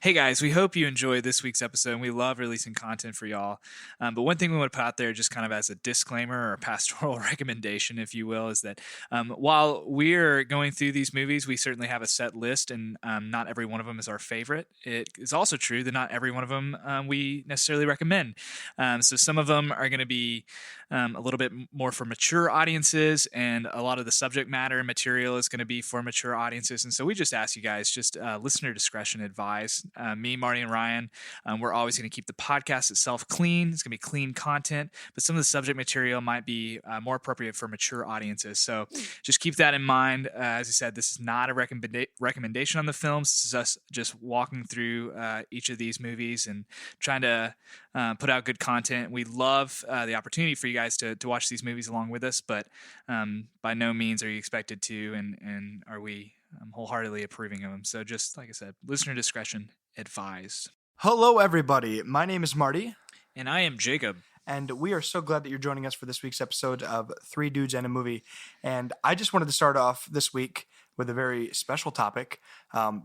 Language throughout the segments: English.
Hey guys, we hope you enjoyed this week's episode, and we love releasing content for y'all. But one thing we want to put out there, just kind of as a disclaimer or a pastoral recommendation, if you will, is that while we're going through these movies, we certainly have a set list, and not every one of them is our favorite. It is also true that not every one of them we necessarily recommend. So some of them are going to be a little bit more for mature audiences, and a lot of the subject matter and material is going to be for mature audiences. And so we just ask you guys, just listener discretion advised. Me, Marty, and Ryan, we're always going to keep the podcast itself clean. It's going to be clean content, but some of the subject material might be more appropriate for mature audiences. So just keep that in mind. As I said, this is not a recommendation on the films. This is us just walking through each of these movies and trying to put out good content. We love the opportunity for you guys to watch these movies along with us, but by no means are you expected to, and are we wholeheartedly approving of them. So just like I said, listener discretion advised. Hello, everybody. My name is Marty. And I am Jacob. And we are so glad that you're joining us for this week's episode of Three Dudes and a Movie. And I just wanted to start off this week with a very special topic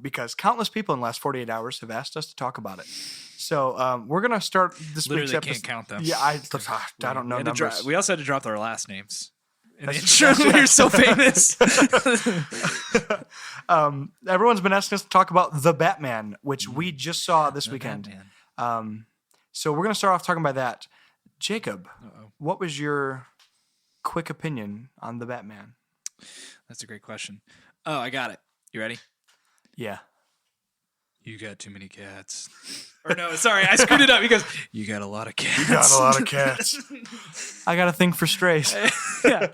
because countless people in the last 48 hours have asked us to talk about it. So we're going to start this week's episode. Can't count them. Yeah, I don't know numbers. We also had to drop our last names. In the intro, we're so famous. Everyone's been asking us to talk about The Batman, which we just saw this weekend. So we're going to start off talking about that. Jacob, what was your quick opinion on The Batman? That's a great question. Oh, I got it. You ready? Yeah. You got too many cats. Or no, sorry, I screwed it up because you got a lot of cats. You got a lot of cats. I got a thing for strays. Yeah.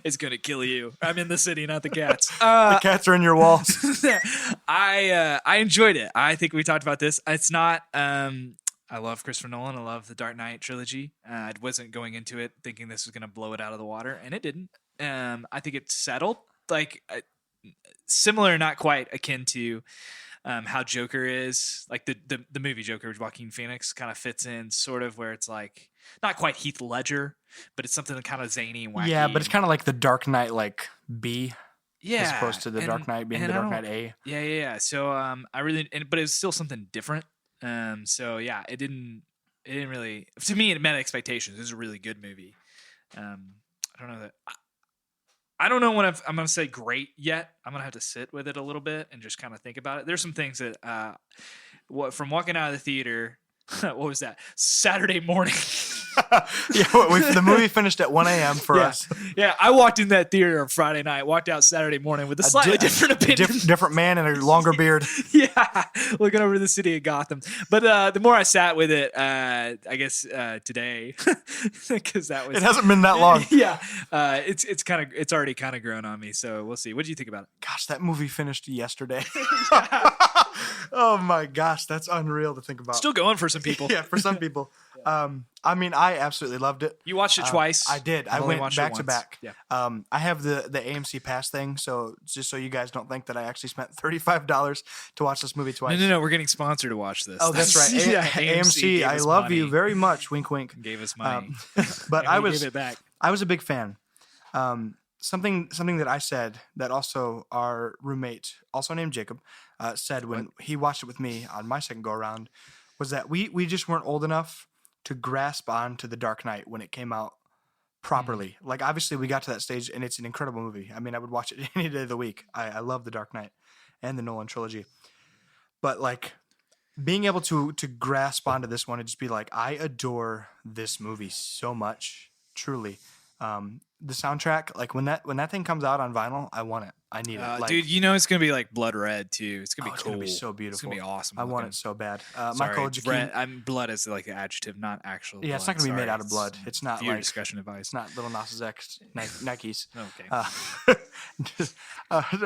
It's going to kill you. I'm in the city, not the cats. The cats are in your walls. I enjoyed it. I think we talked about this. It's not... I love Christopher Nolan. I love the Dark Knight trilogy. I wasn't going into it thinking this was going to blow it out of the water, and it didn't. I think it settled. Like, similar, not quite akin to... how Joker is, like the movie Joker with Joaquin Phoenix kind of fits in sort of where it's like not quite Heath Ledger, but it's something kind of zany and wacky. Yeah, but it's kind of like the Dark Knight like B. Yeah. As opposed to the Dark Knight being the Dark Knight A. Yeah. So but it was still something different. So yeah, it didn't really, to me, it met expectations. It was a really good movie. I don't know when I'm going to say great yet. I'm going to have to sit with it a little bit and just kind of think about it. There's some things that, from walking out of the theater, what was that? Saturday morning. Yeah, the movie finished at 1 a.m. for us. Yeah, I walked in that theater on Friday night, walked out Saturday morning with a slightly different opinion. Different man and a longer beard. Yeah, looking over the city of Gotham. But the more I sat with it, I guess today, because that was... It hasn't been that long. Yeah, it's already kind of grown on me, so we'll see. What do you think about it? Gosh, that movie finished yesterday. Oh my gosh, that's unreal to think about. Still going for some people. Yeah, for some people. I mean, I absolutely loved it. You watched it twice? I did. I went back to back. Yeah. I have the AMC Pass thing, so just so you guys don't think that I actually spent $35 to watch this movie twice. No, we're getting sponsored to watch this. Oh, that's right. Yeah, AMC, I love money. you very much. Wink, wink. Gave us money. But I gave it back. I was a big fan. Something that I said that also our roommate, also named Jacob, said when he watched it with me on my second go around was that we just weren't old enough to grasp onto The Dark Knight when it came out properly. Like, obviously we got to that stage and it's an incredible movie. I mean, I would watch it any day of the week. I love The Dark Knight and the Nolan trilogy. But like being able to grasp onto this one and just be like, I adore this movie so much, truly. The soundtrack, like when that thing comes out on vinyl, I want it. I need it. Dude, you know it's gonna be like blood red too. It's gonna be cool. It's gonna be so beautiful. It's gonna be awesome. I want it so bad. Sorry, Michael Giacchino. blood is like an adjective, not actual. Yeah, it's not gonna be made out of blood. It's not viewer like discussion advice. It's not Little Nas X Nikes. Okay.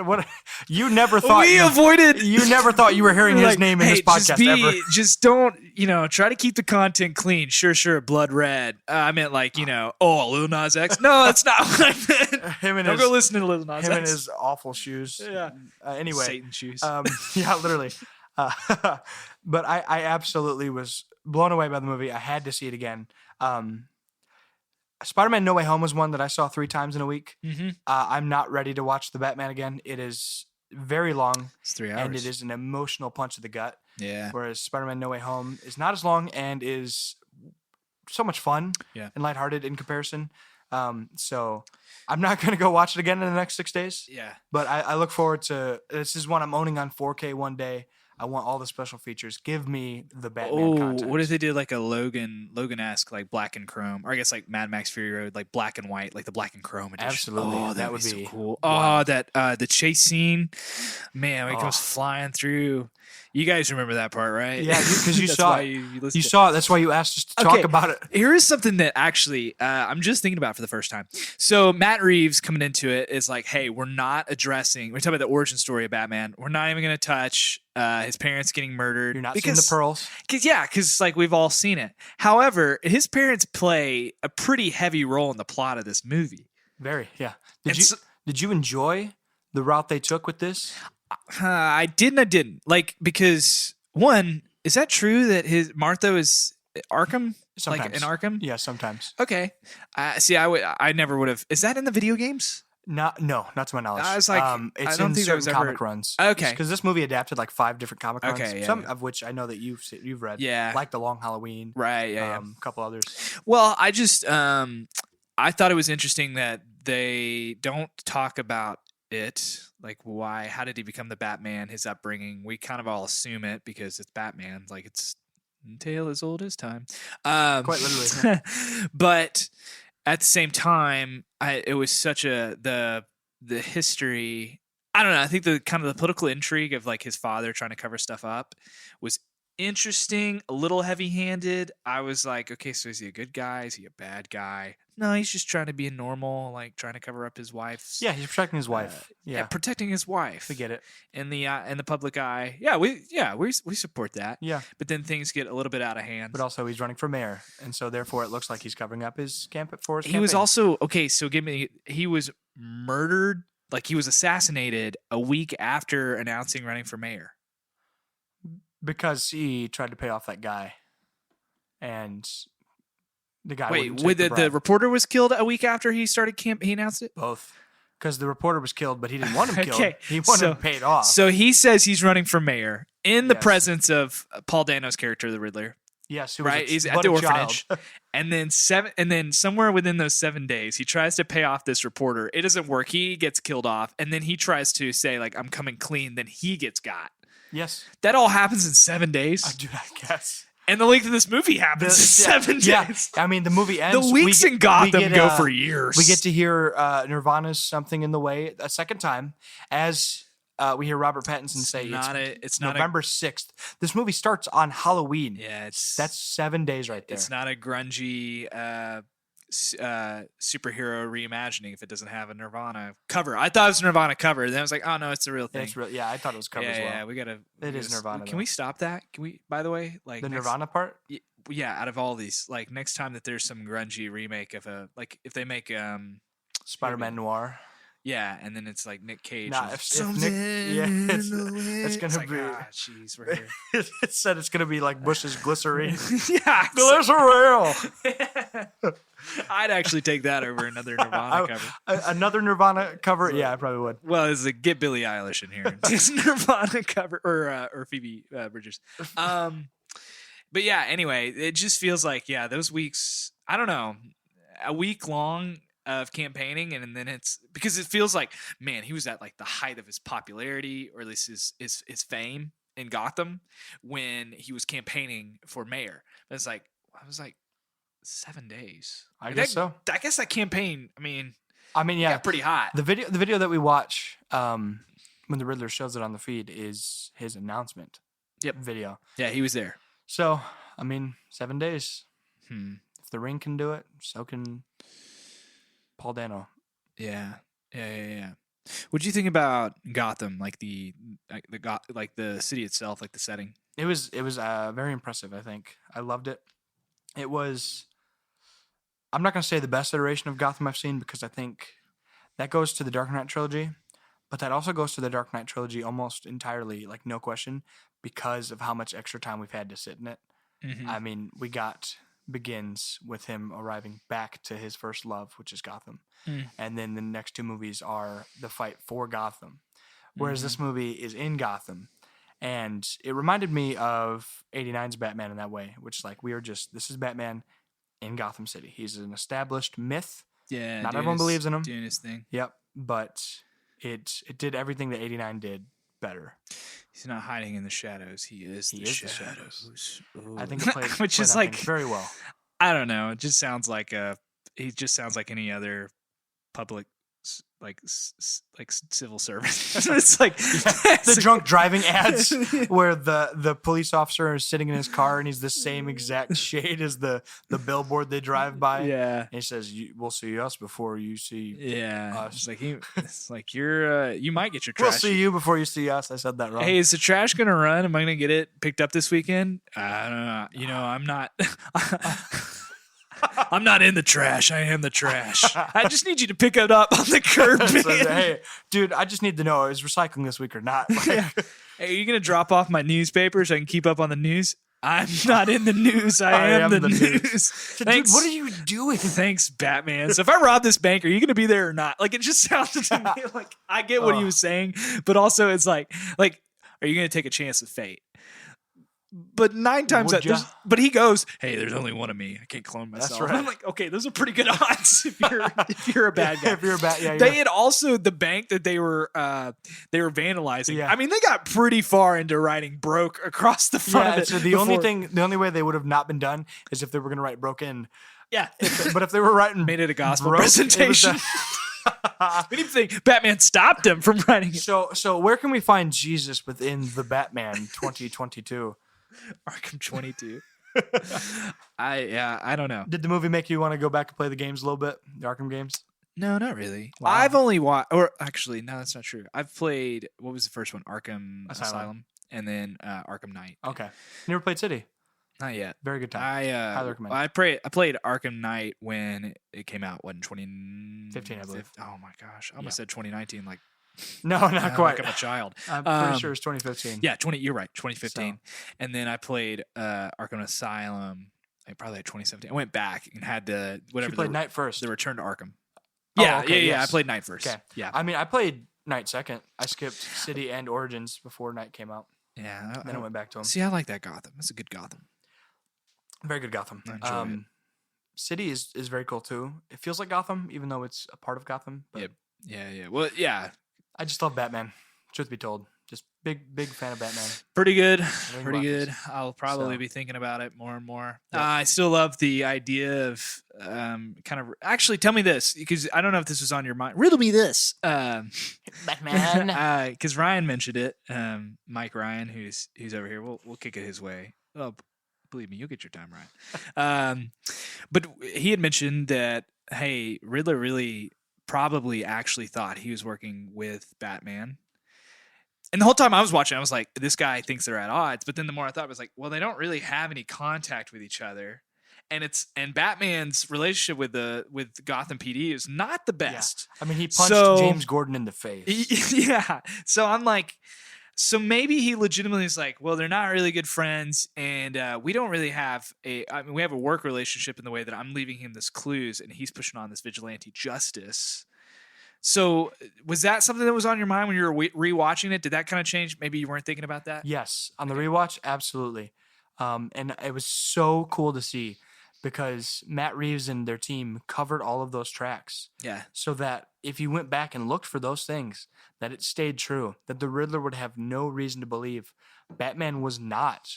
What you never thought we avoided. You never thought you were hearing his name in this podcast ever. Just don't, try to keep the content clean. Sure, blood red. I meant like, Lil Nas X. No, that's not what I meant. Don't go listen to Lil Nas X. Him and his awful shoes. Yeah. Anyway. Satan shoes. Yeah, literally. But I absolutely was blown away by the movie. I had to see it again. Spider-Man No Way Home was one that I saw 3 times in a week. Mm-hmm. I'm not ready to watch The Batman again. It is very long. It's 3 hours. And it is an emotional punch to the gut. Yeah. Whereas Spider-Man No Way Home is not as long and is so much fun Yeah. and lighthearted in comparison. So I'm not going to go watch it again in the next 6 days. Yeah. But I look forward to this. Is one I'm owning on 4K one day. I want all the special features. Give me the Batman content. What if they did like a Logan-esque, like black and chrome, or I guess like Mad Max Fury Road, like black and white, like the black and chrome edition? Absolutely. Oh, That would so be cool. wild. Oh, that the chase scene, man, when it comes flying through. You guys remember that part, right? Yeah, because you That's saw why it. you listened You to it. saw it. That's why you asked us to talk about it. Here is something that actually I'm just thinking about for the first time. So Matt Reeves coming into it is like, hey, we're talking about the origin story of Batman. We're not even going to touch his parents getting murdered. You're not seeing the pearls. Because like we've all seen it. However, his parents play a pretty heavy role in the plot of this movie. Very, yeah. Did you enjoy the route they took with this? I didn't. Like, because one, is that true that his Martha is Arkham? Sometimes. Like in Arkham? Yeah, sometimes. Okay. See, I never would have. Is that in the video games? No, not to my knowledge. I was like, it's I don't in think that was certain ever comic runs. Okay. Because this movie adapted like 5 different comic runs. Okay, yeah, Some yeah. of which I know that you've read. Yeah. Like The Long Halloween. Right. Yeah. A couple others. Well, I just I thought it was interesting that they don't talk about it. Like, why? How did he become the Batman? His upbringing. We kind of all assume it because it's Batman. Like, it's a tale as old as time. Quite literally. But at the same time, it was such the history. I don't know. I think the kind of the political intrigue of like his father trying to cover stuff up was interesting, a little heavy-handed. I was like, okay, so is he a good guy? Is he a bad guy? No, he's just trying to be a normal, like trying to cover up his wife's. Yeah, he's protecting his wife. Protecting his wife. We get it. In the public eye. We support that. Yeah. But then things get a little bit out of hand. But also he's running for mayor, and so therefore it looks like he's covering up his for his He campaign. was also so he was murdered, like he was assassinated a week after announcing running for mayor. Because he tried to pay off that guy, and the guy. Wait, the reporter was killed a week after he started he announced it? Both, because the reporter was killed, but he didn't want him killed. Okay, He wanted him paid off. So he says he's running for mayor in the presence of Paul Dano's character, the Riddler. Yes, right. He's at the orphanage, and then somewhere within those 7 days, he tries to pay off this reporter. It doesn't work. He gets killed off, and then he tries to say like, "I'm coming clean." Then he gets got. Yes. That all happens in 7 days. Dude, I guess. And the length of this movie happens in 7 days. Yeah. I mean, the movie ends. The weeks in Gotham go for years. We get to hear Nirvana's Something in the Way a second time as we hear Robert Pattinson say it's November 6th. This movie starts on Halloween. Yeah. That's 7 days right there. It's not a grungy superhero reimagining if it doesn't have a Nirvana cover. I thought it was a Nirvana cover. Then I was like, oh no, it's the real thing. It's real. Yeah, I thought it was cover as well. Yeah, we gotta. It is Nirvana. Can we stop that? Can we? By the way, like the Nirvana part. Yeah, out of all these, like next time that there's some grungy remake of if they make Spider-Man Noir. Yeah, and then it's like Nick Cage. Nah, if Nick, it's gonna be. Jeez, we're here. It said it's gonna be like Bush's Glycerine. Yeah, Glycerine. I'd actually take that over another Nirvana cover. Another Nirvana cover? Yeah, I probably would. Well, it's like get Billie Eilish in here. It's Nirvana cover or Phoebe Bridgers. But yeah, anyway, it just feels like those weeks. I don't know, a week long of campaigning, and then it's because it feels like, man, he was at like the height of his popularity, or at least his fame in Gotham when he was campaigning for mayor. But it's like I was like 7 days. I guess so. I guess that campaign. I mean, yeah, got pretty hot. The video that we watch when the Riddler shows it on the feed is his announcement. Video. Yeah, he was there. So I mean, 7 days. If the Ring can do it, so can Paul Dano. Yeah. What do you think about Gotham, like the city itself, like the setting? It was very impressive. I think I loved it. It was. I'm not going to say the best iteration of Gotham I've seen because I think that goes to the Dark Knight trilogy, but that also goes to the Dark Knight trilogy almost entirely, like no question, because of how much extra time we've had to sit in it. Mm-hmm. I mean, begins with him arriving back to his first love, which is Gotham. And then the next two movies are the fight for Gotham. Whereas this movie is in Gotham. And it reminded me of 89's Batman in that way, which like this is Batman in Gotham City. He's an established myth. Yeah, Not everyone believes in him. Doing his thing. Yep, but it did everything that 89 did better. He's not hiding in the shadows. He is the shadows. I think it played, which played is out like things very well. I don't know. It just sounds like he just sounds like any other public like civil servant. It's like the drunk driving ads where the police officer is sitting in his car and he's the same exact shade as the billboard they drive by. Yeah, and he says, "We'll see us before you see us." It's like you're you might get your trash. We'll see you before you see us. I said that wrong. Hey, is the trash gonna run? Am I gonna get it picked up this weekend? I don't know. You know, I'm not. I'm not in the trash. I am the trash. I just need you to pick it up on the curb. Hey, dude, I just need to know is recycling this week or not. Like, Hey, are you going to drop off my newspaper so I can keep up on the news? I'm not in the news. I am the news. Dude, what are you doing? Thanks, Batman. So if I rob this bank, are you going to be there or not? Like, it just sounded to me like I get what he was saying, but also it's like, are you going to take a chance with fate? But 9 times but he goes, "Hey, there's only one of me. I can't clone myself." That's right. I'm like, okay, those are pretty good odds if you're a bad guy. If you're a bad, yeah. They had also the bank that they were vandalizing. Yeah. I mean, they got pretty far into writing "broke" across the front of it. So the only way they would have not been done is if they were going to write "broke in." Yeah, but if they were writing made it a gospel broke, presentation. Anything Batman stopped him from writing it. So where can we find Jesus within the Batman 2022? Arkham 22. I don't know. Did the movie make you want to go back and play the games a little bit? The Arkham games? No, not really. Wow. I've only watched, or actually, no, that's not true. I've played, what was the first one? Arkham Asylum, and then Arkham Knight. Okay. Never played City? Not yet. Very good time. Highly recommend. I played Arkham Knight when it came out. What, in 2015, I believe. Oh my gosh, I almost said 2019. Like, no, not quite. Like I'm a child. I'm pretty sure it's 2015. Yeah, you're right, 2015. So. And then I played Arkham Asylum, probably like 2017. I went back and had the whatever. You played Knight first. The Return to Arkham. Yeah, okay, yes. I played Knight first. Okay. Yeah. I mean, I played Knight second. I skipped City and Origins before Knight came out. Yeah. Then I went back to them. See, I like that Gotham. It's a good Gotham. Very good Gotham. I enjoy it. City is very cool too. It feels like Gotham, even though it's a part of Gotham. But Yeah. Well, yeah. I just love Batman. Truth be told, just big fan of Batman. Pretty good. I'll probably be thinking about it more and more. Yep. I still love the idea of kind of. Actually, tell me this, because I don't know if this was on your mind. Riddle me this, Batman. Because Ryan mentioned it. Mike Ryan, who's over here. We'll kick it his way. Oh, believe me, you'll get your time right. But he had mentioned that, hey, Riddler really probably actually thought he was working with Batman. And the whole time I was watching, I was like, this guy thinks they're at odds. But then the more I thought, I was like, well, they don't really have any contact with each other. And Batman's relationship with Gotham PD is not the best. Yeah. I mean, he punched James Gordon in the face. Yeah. So I'm like, so maybe he legitimately is like, well, they're not really good friends, and we don't really have we have a work relationship in the way that I'm leaving him this clues, and he's pushing on this vigilante justice. So was that something that was on your mind when you were rewatching it? Did that kind of change? Maybe you weren't thinking about that? Yes. On the rewatch, absolutely. And it was so cool to see because Matt Reeves and their team covered all of those tracks. Yeah. So that if you went back and looked for those things, that it stayed true, that the Riddler would have no reason to believe Batman was not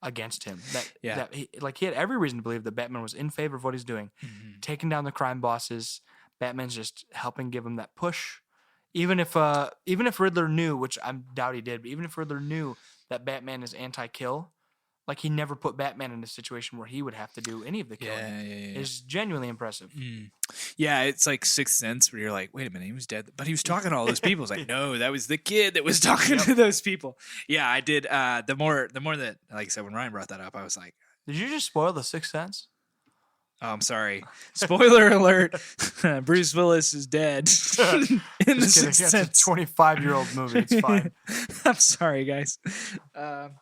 against him. That he had every reason to believe that Batman was in favor of what he's doing, taking down the crime bosses. Batman's just helping give him that push. Even if Riddler knew, which I doubt he did, but even if Riddler knew that Batman is anti-kill, like he never put Batman in a situation where he would have to do any of the killing. Yeah. It's genuinely impressive. Yeah, it's like Sixth Sense where you're like, wait a minute, he was dead, but he was talking to all those people. It's like, no, that was the kid that was talking to those people. Yeah, I did. The more that, like I said, when Ryan brought that up, I was like, did you just spoil the Sixth Sense? Oh, I'm sorry. Spoiler alert. Bruce Willis is dead. In the Sixth Sense. It's a 25-year-old movie. It's fine. I'm sorry, guys. But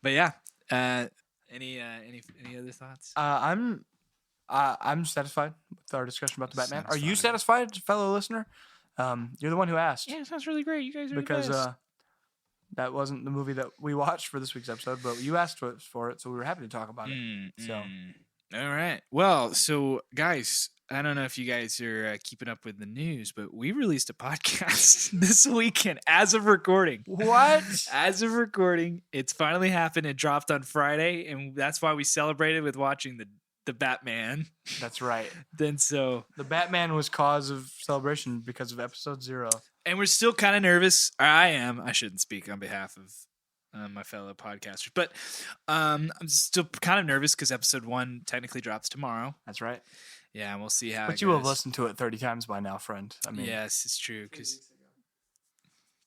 yeah. Any other thoughts? I'm satisfied with our discussion about the Batman. Satisfied. Are you satisfied, fellow listener? You're the one who asked. Yeah, it sounds really great. You guys are because the best. That wasn't the movie that we watched for this week's episode, but you asked for it, so we were happy to talk about it. So, all right. Well, so guys, I don't know if you guys are keeping up with the news, but we released a podcast this weekend as of recording. What? As of recording, it's finally happened. It dropped on Friday, and that's why we celebrated with watching the Batman. That's right. Then so the Batman was cause of celebration because of episode 0. And we're still kind of nervous. I am. I shouldn't speak on behalf of my fellow podcasters, but I'm still kind of nervous because episode 1 technically drops tomorrow. That's right. Yeah, and we'll see how. But you will have listened to it 30 times by now, friend. I mean, yes, it's true. Because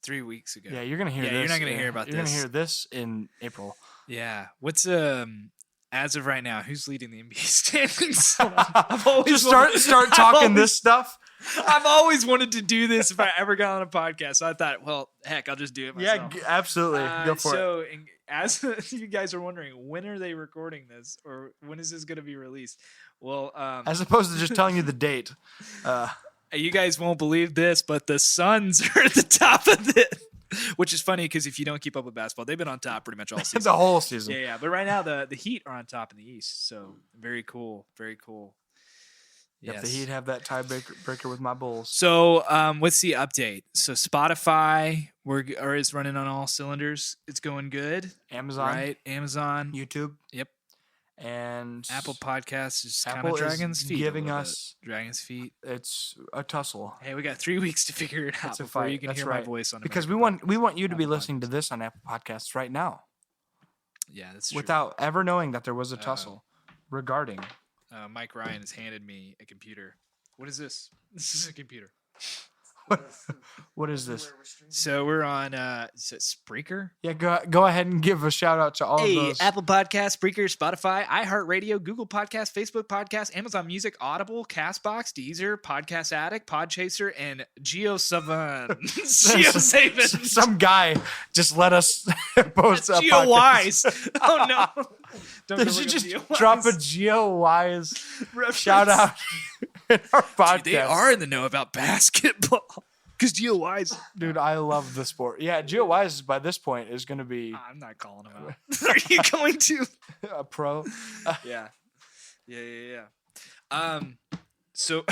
3 weeks ago. Yeah, you're gonna hear. Yeah, this. you're not gonna hear about this. You're gonna hear this in April. Yeah. What's as of right now, who's leading the NBA standings? Just start talking this stuff. I've always wanted to do this if I ever got on a podcast. So I thought, well, heck, I'll just do it myself. Yeah, absolutely. Go for it. So, as you guys are wondering, when are they recording this, or when is this going to be released? Well, as opposed to just telling you the date. You guys won't believe this, but the Suns are at the top of it. Which is funny because if you don't keep up with basketball, they've been on top pretty much all season. The whole season. Yeah. But right now, the Heat are on top in the East. So very cool. Very cool. Yep, Yes. the Heat have that tiebreaker with my Bulls. So what's the update? So Spotify is running on all cylinders. It's going good. Amazon. Right? Amazon. YouTube. Yep. And Apple Podcasts is kind Apple of dragging its feet. Giving us dragging its feet. It's a tussle. Hey, we got 3 weeks to figure it out before you can That's hear right. my voice on. Because American we want you to be Apple listening to this on Apple Podcasts right now. Yeah, that's true. Without ever knowing that there was a tussle regarding. Mike Ryan has handed me a computer. What is this? This is a computer. What is this? So we're on is it Spreaker? Yeah, go ahead and give a shout out to all of those. Apple Podcasts, Spreaker, Spotify, iHeartRadio, Google Podcasts, Facebook Podcasts, Amazon Music, Audible, Castbox, Deezer, Podcast Addict, Podchaser, and GeoSavan. GeoSavan. Some guy just let us post a GeoWise. Oh no! Don't Did you just drop a GeoWise shout out in our podcast? Dude, they are in the know about basketball. Because GeoWise. Dude, I love the sport. Yeah, GeoWise by this point is going to be... I'm not calling him out. Are you going to? A pro? Yeah. So,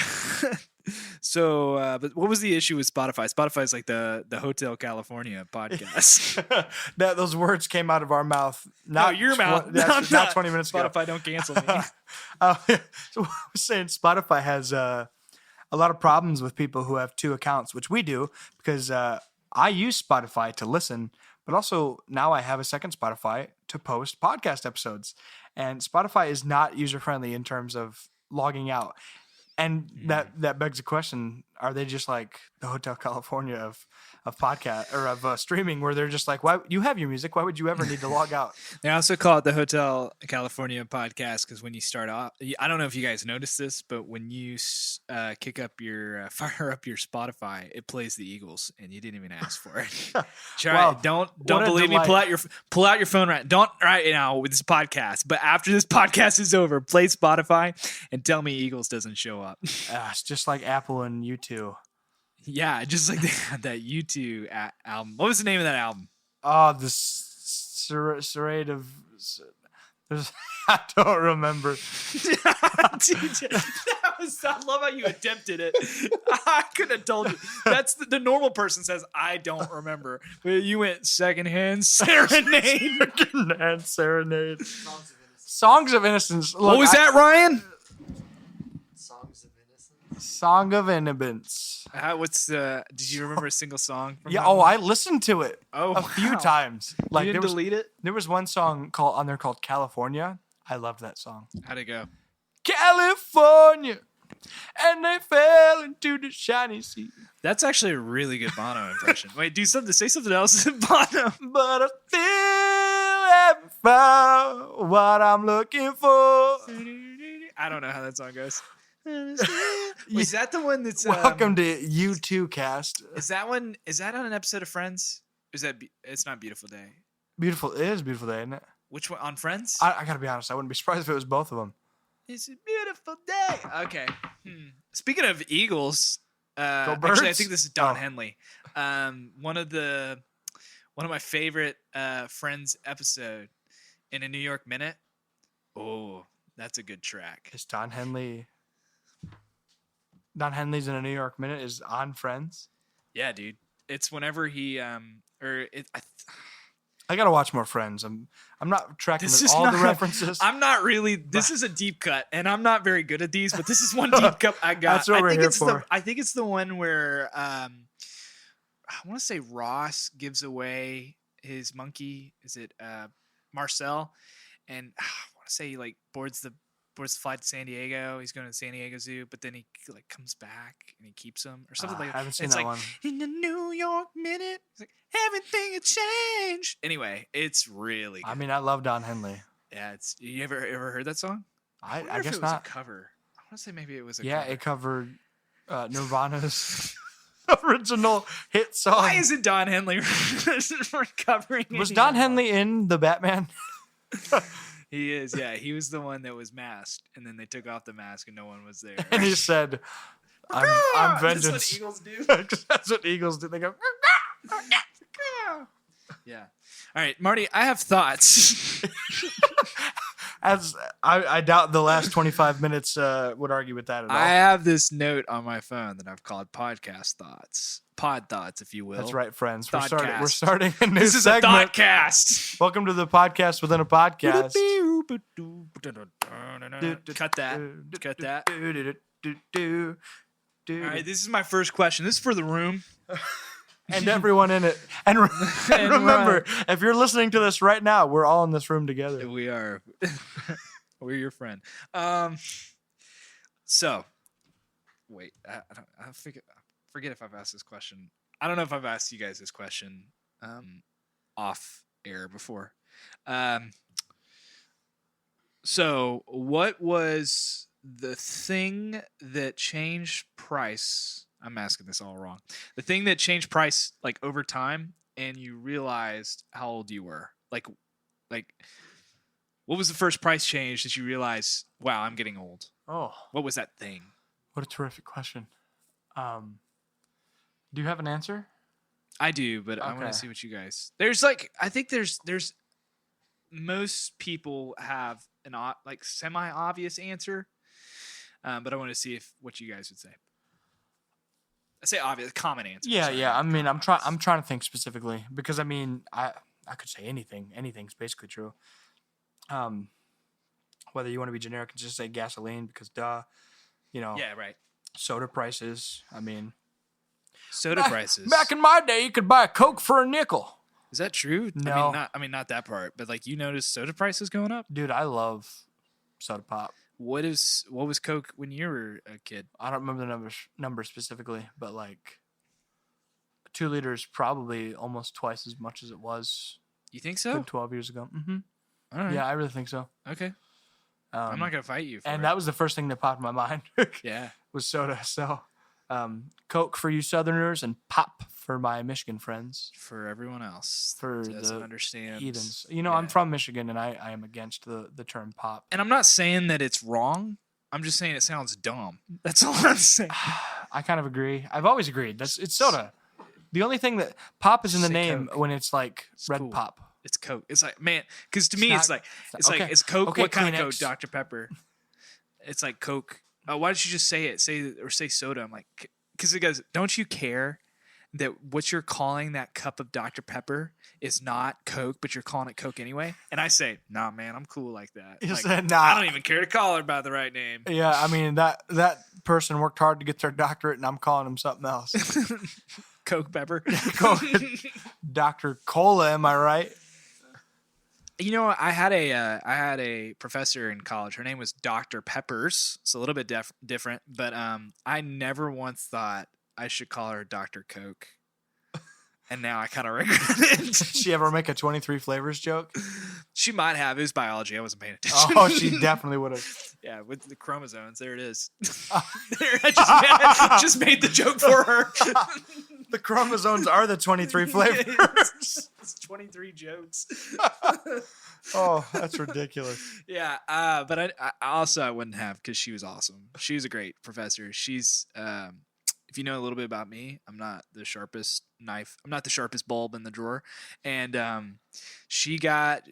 but what was the issue with Spotify? Spotify is like the Hotel California podcast. Those words came out of our mouth. Not your mouth. Not 20 minutes ago. Spotify, don't cancel me. So I was saying Spotify has... a lot of problems with people who have 2 accounts, which we do because I use Spotify to listen, but also now I have a second Spotify to post podcast episodes. And Spotify is not user-friendly in terms of logging out. And that begs the question, are they just like the Hotel California of podcast or of streaming where they're just like, why you have your music, why would you ever need to log out? They also call it the Hotel California podcast because when you start off, I don't know if you guys noticed this, but when you kick up your fire up your Spotify, it plays the Eagles, and you didn't even ask for it. Try it. Don't believe me. Pull out your phone right now with this podcast. But after this podcast is over, play Spotify and tell me Eagles doesn't show up. It's just like Apple and U2. Yeah, just like they had that U2 album. What was the name of that album? Oh, the Serrate of... I don't remember. Dude, I love how you attempted it. I could have told you. That's the normal person says, I don't remember. But you went secondhand serenade. Secondhand serenade. Songs of Innocence. Look, what was that, Ryan? Song of Innocence. Did you remember a single song from Yeah, that one? I listened to it a few times. Like, you didn't delete it? There was one song on there called California. I loved that song. How'd it go? California, and they fell into the shiny sea. That's actually a really good Bono impression. Wait, say something else in Bono. But I still haven't found what I'm looking for. I don't know how that song goes. Was that the one that's Welcome to U2 cast? Is that on an episode of Friends? It's not Beautiful Day? It is Beautiful Day, isn't it? Which one on Friends? I gotta be honest, I wouldn't be surprised if it was both of them. It's a beautiful day. Okay. Speaking of Eagles, Go Birds? actually I think this is Don Henley. One of the One of my favorite Friends episode in a New York Minute. Oh, that's a good track. Is Don Henley? Don Henley's in a New York Minute is on Friends. Yeah, dude. It's whenever he I gotta watch more Friends. I'm not tracking This with is all not- the references. I'm not really. This is a deep cut, and I'm not very good at these. But this is one deep cut I got. That's what we're here for. I think it's the one where I want to say Ross gives away his monkey. Is it Marcel? And I want to say he like boards the flight to San Diego. He's going to the San Diego Zoo, but then he like comes back and he keeps him or something like that. I haven't seen It's that like one. in the New York Minute, it's like everything had changed. Anyway, it's really good. I mean, I love Don Henley. Yeah, it's you ever heard that song? I wonder if guess it was not. a cover. I want to say maybe it was a Yeah, cover. it covered Nirvana's original hit song. Why isn't Don Henley recovering? Was Don Henley in the Batman? He is, yeah. He was the one that was masked, and then they took off the mask, and no one was there. And he said, "I'm vengeance." That's what Eagles do. That's what Eagles do. They go. Yeah. All right, Marty. I have thoughts. As I doubt the last 25 minutes would argue with that at all. I have this note on my phone that I've called podcast thoughts, pod thoughts, if you will. That's right, friends. We're Thoughtcast. starting a new This is a segment. thoughtcast. Welcome to the podcast within a podcast. Cut that. Cut that. All All right, this is my first question. This is for the room. And everyone in it. And remember, if you're listening to this right now, we're all in this room together. We are. We're your friend. So, wait. I forget if I've asked this question. I don't know if I've asked you guys this question off air before. So, what was the thing that changed price? I'm asking this all wrong. The thing that changed price like over time, and you realized how old you were. Like, what was the first price change that you realized? Wow, I'm getting old. Oh, What was that thing? what a terrific question. Do you have an answer? I do, but I want Okay. to see what you guys. I think there's most people have an like semi-obvious answer, but I want to see what you guys would say. I say obvious, common answer. Yeah, sorry. yeah. I mean, I'm Common trying to think specifically because I mean, I could say anything. Anything's basically true. Whether you want to be generic and just say gasoline because duh, Yeah, right. soda prices. I mean, Soda prices. back in my day, you could buy a Coke for a nickel. Is that true? No. I mean not that part, but like you noticed soda prices going up. Dude, I love soda pop. What was Coke when you were a kid? I don't remember the number specifically, but like 2 liters probably almost twice as much as it was You think a so? good 12 years ago. Mm-hmm. All right. Yeah, I really think so. Okay. I'm not gonna fight you. For And it. that was the first thing that popped in my mind Yeah. was soda. So, Coke for you Southerners and pop for my Michigan friends, For everyone else for that doesn't the understand. heathens. I'm Yeah. from Michigan, and I am against the term pop. And I'm not saying that it's wrong. I'm just saying it sounds dumb. That's all I'm saying. I kind of agree. I've always agreed. It's soda. The only thing that pop is in the Say name Coke. when it's like red cool. pop. It's Coke. It's like, man, because to me, not- it's like okay. it's Coke. Okay, What kind of Coke? Kleenex. Dr Pepper. It's like Coke. Why don't you just say it? Say soda. I'm like, because it goes. Don't you care that what you're calling that cup of Dr Pepper is not Coke, but you're calling it Coke anyway? And I say, nah, man, I'm cool like that. You Like, said, nah. I don't even care to call her by the right name. Yeah, I mean that person worked hard to get their doctorate, and I'm calling him something else. Coke Pepper. Coke. Dr. Cola, am I right? You know, I had a professor in college. Her name was Dr. Peppers. It's a little bit different, but I never once thought I should call her Dr. Coke. And now I kind of regret it. Did she ever make a 23 flavors joke? She might have. It was biology. I wasn't paying attention. Oh, she definitely would have. Yeah, with the chromosomes. There it is. There, I just made the joke for her. The chromosomes are the 23 flavors. It's 23 jokes. Oh, that's ridiculous. Yeah, but I also I wouldn't have because she was awesome. She was a great professor. She's if you know a little bit about me, I'm not the sharpest knife. I'm not the sharpest bulb in the drawer. And she taught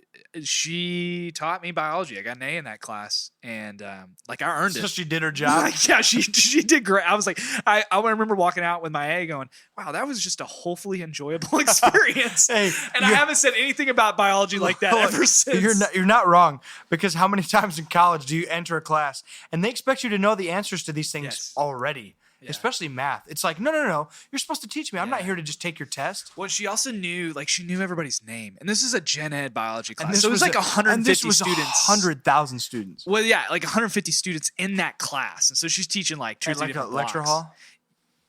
me biology. I got an A in that class, and like I earned it. So she did her job. Like, yeah, she did great. I was like, I remember walking out with my A, going, "Wow, that was just a hopefully enjoyable experience." Hey, and I haven't said anything about biology like that ever since. You're not wrong, because how many times in college do you enter a class and they expect you to know the answers to these things already? Yeah. Especially math. It's like, no. You're supposed to teach me. I'm not here to just take your test. Well, she also knew everybody's name. And this is a gen ed biology class. So it was like 150 students. 100,000 students. Well, yeah, like 150 students in that class. And so she's teaching like two, three different lecture blocks. hall?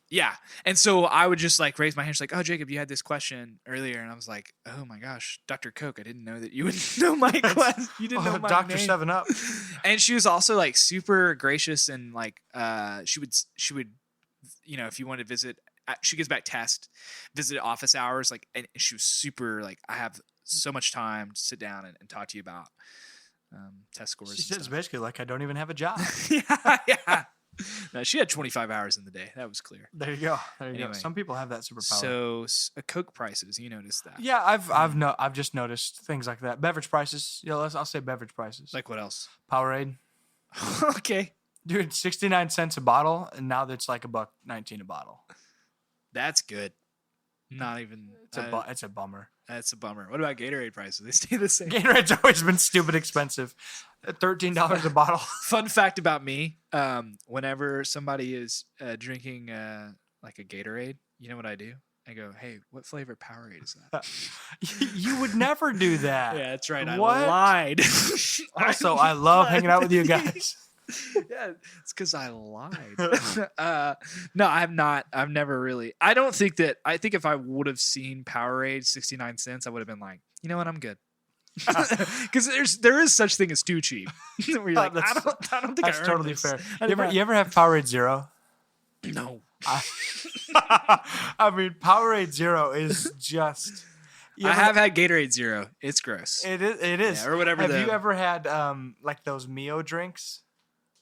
Yeah. And so I would just like raise my hand. She's like, "Oh, Jacob, you had this question earlier." And I was like, "Oh my gosh, Dr. Coke, I didn't know that you would know my question. You didn't know my Dr. name." 7 Up. And she was also like super gracious, and like she would if you want to visit, she gives back test, visit office hours, like, and she was super like, "I have so much time to sit down and talk to you about test scores." She says basically like, "I don't even have a job." Yeah. No, she had 25 hours in the day. That was clear. There you go. Anyway, some people have that superpower. So Coke prices, you noticed that? Yeah, I've just noticed things like that. Beverage prices. Yeah, I'll say beverage prices. Like what else? Powerade. Okay. Dude, 69 cents a bottle, and now that's like $1.19 a bottle. That's good. Not even. It's a bummer. That's a bummer. What about Gatorade prices? They stay the same. Gatorade's always been stupid expensive. $13 a bottle. Fun fact about me: whenever somebody is drinking like a Gatorade, you know what I do? I go, "Hey, what flavor Powerade is that?" You would never do that. Yeah, that's right. What? I lied. Also, I love hanging out with you guys. Yeah, it's because I lied. No, I've not. I've never really. I don't think that. I think if I would have seen Powerade 69 cents, I would have been like, you know what, I'm good. Because there is such thing as too cheap. Where you're like, I don't think that's I totally this. fair. You ever have Powerade Zero? No. I mean, Powerade Zero is just. I have had Gatorade Zero. It's gross. It is. Yeah, or whatever. Have you ever had like those Mio drinks?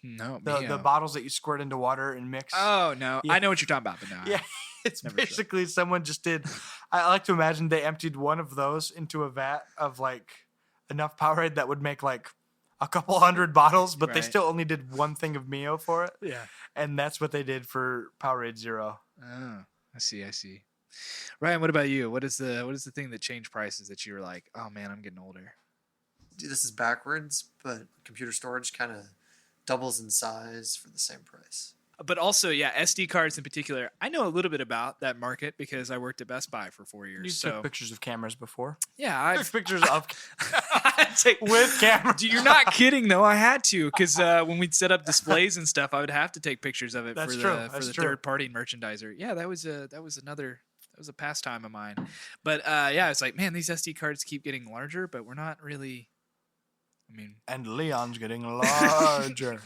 No, the bottles that you squirt into water and mix. Oh no, yeah. I know what you're talking about, but no. Yeah, it's basically someone just did. I like to imagine they emptied one of those into a vat of like enough Powerade that would make like a couple hundred bottles, but they still only did one thing of Mio for it. Yeah, and that's what they did for Powerade Zero. Oh, I see. Ryan, what about you? What is the thing that changed prices that you were like, oh man, I'm getting older? Dude, this is backwards, but computer storage kind of doubles in size for the same price. But also, yeah, SD cards in particular. I know a little bit about that market because I worked at Best Buy for 4 years. You took pictures of cameras before. Yeah, I took pictures of with cameras. You're not kidding, though. I had to because when we'd set up displays and stuff, I would have to take pictures of it for the third-party merchandiser. Yeah, that was a pastime of mine. But yeah, it's like, man, these SD cards keep getting larger, but we're not really. I mean, and Leon's getting larger.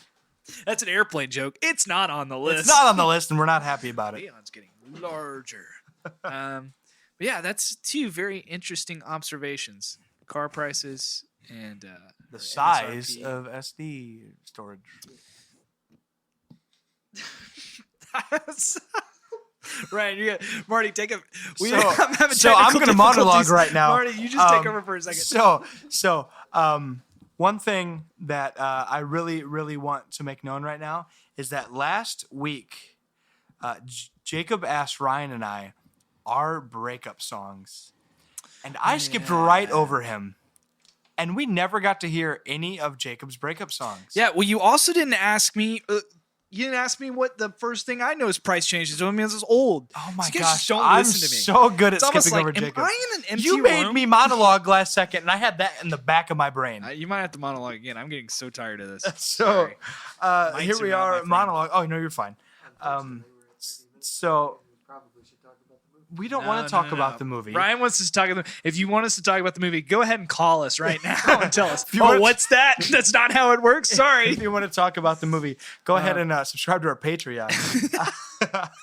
That's an airplane joke. It's not on the list. It's not on the list, and we're not happy about it. Leon's getting larger. But yeah, that's two very interesting observations: car prices and the size of SD storage. Right, you got Marty. Take a. I'm going to monologue right now. Marty, you just take over for a second. So, one thing that I really, really want to make known right now is that last week, Jacob asked Ryan and I our breakup songs, and I skipped right over him, and we never got to hear any of Jacob's breakup songs. Yeah, well, you also didn't ask me. You didn't ask me what the first thing I know is price changes. So it means it's old. Oh my so gosh! Don't I'm listen to me. so good at skipping like, over Jacob. Am I in an empty You made room? me monologue last second, and I had that in the back of my brain. You might have to monologue again. I'm getting so tired of this. So here we are, monologue. Oh no, you're fine. So we don't want to talk about the movie. Ryan wants us to talk about. If you want us to talk about the movie, go ahead and call us right now and tell us. What's that? That's not how it works. Sorry. If you want to talk about the movie, go ahead and subscribe to our Patreon.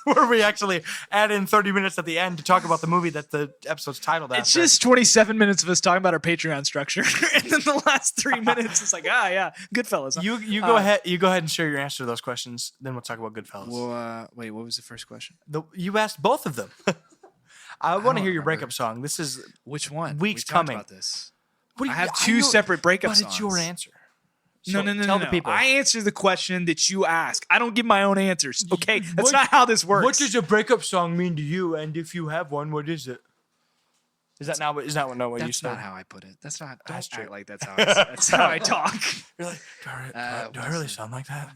where we actually add in 30 minutes at the end to talk about the movie that the episode's titled after. It's just 27 minutes of us talking about our Patreon structure, and then the last 3 minutes is like, yeah, Goodfellas. Huh? You go ahead. You go ahead and share your answer to those questions. Then we'll talk about Goodfellas. Well, wait, what was the first question? You asked both of them. I want to don't hear your remember. breakup song. This is Which one? Weeks we talked coming. about this. What do I you- have two know- separate breakup but songs. it's your answer. No, So no. Tell the people. I answer the question that you ask. I don't give my own answers. Okay, that's What- not how this works. What does a breakup song mean to you? And if you have one, what is it? Is that not what you That's said? not how I put it. That's not. Don't That's true. act like that's how. That's how I talk. You're like, do I really sound like that?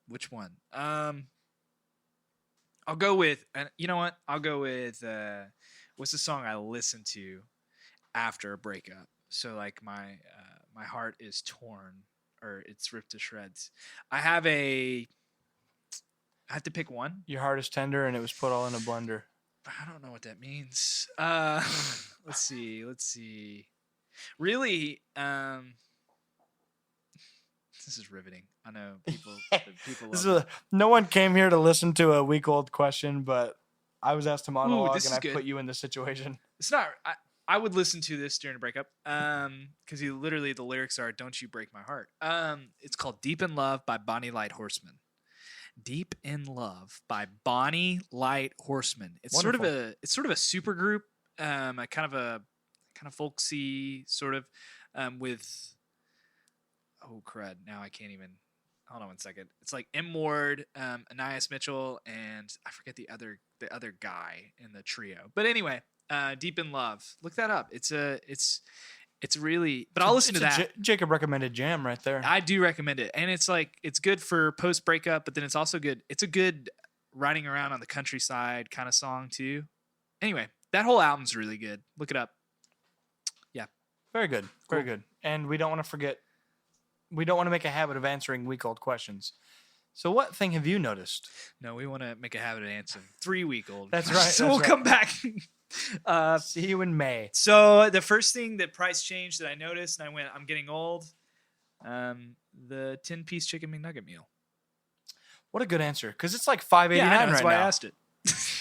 Which one? I'll go with. You know what? I'll go with. What's the song I listen to after a breakup? So like my heart is torn or it's ripped to shreds. I have to pick one. Your heart is tender and it was put all in a blender. I don't know what that means. Let's see. Really, this is riveting. I know people love it. No one came here to listen to a week-old question, but I was asked to monologue this and is I good. put you in this situation. It's not. I would listen to this during a breakup. Because literally the lyrics are "Don't you break my heart." It's called "Deep in Love" by Bonnie Light Horseman. "Deep in Love" by Bonnie Light Horseman. It's Wonderful. sort of a super group, a kind of folksy sort of, with, oh crud, now I can't even, hold on one second. It's like M. Ward, Anais Mitchell, and I forget the other guy in the trio. But anyway, "Deep in Love." Look that up. It's really, but I'll listen to that. Jacob recommended jam right there. I do recommend it, and it's good for post breakup, but then it's also good. It's a good riding around on the countryside kind of song too. Anyway, that whole album's really good. Look it up. Yeah, Very good. Very good. And we don't want to forget, we don't want to make a habit of answering week-old questions. So what thing have you noticed? no, we want to make a habit of answering 3-week-old. That's right, So that's we'll right. come back. See you in May. So the first thing that price changed that I noticed, and I went, I'm getting old. The 10-piece chicken McNugget meal. What a good answer. Because it's like $5.89 Yeah, I know, that's right why now. I asked it.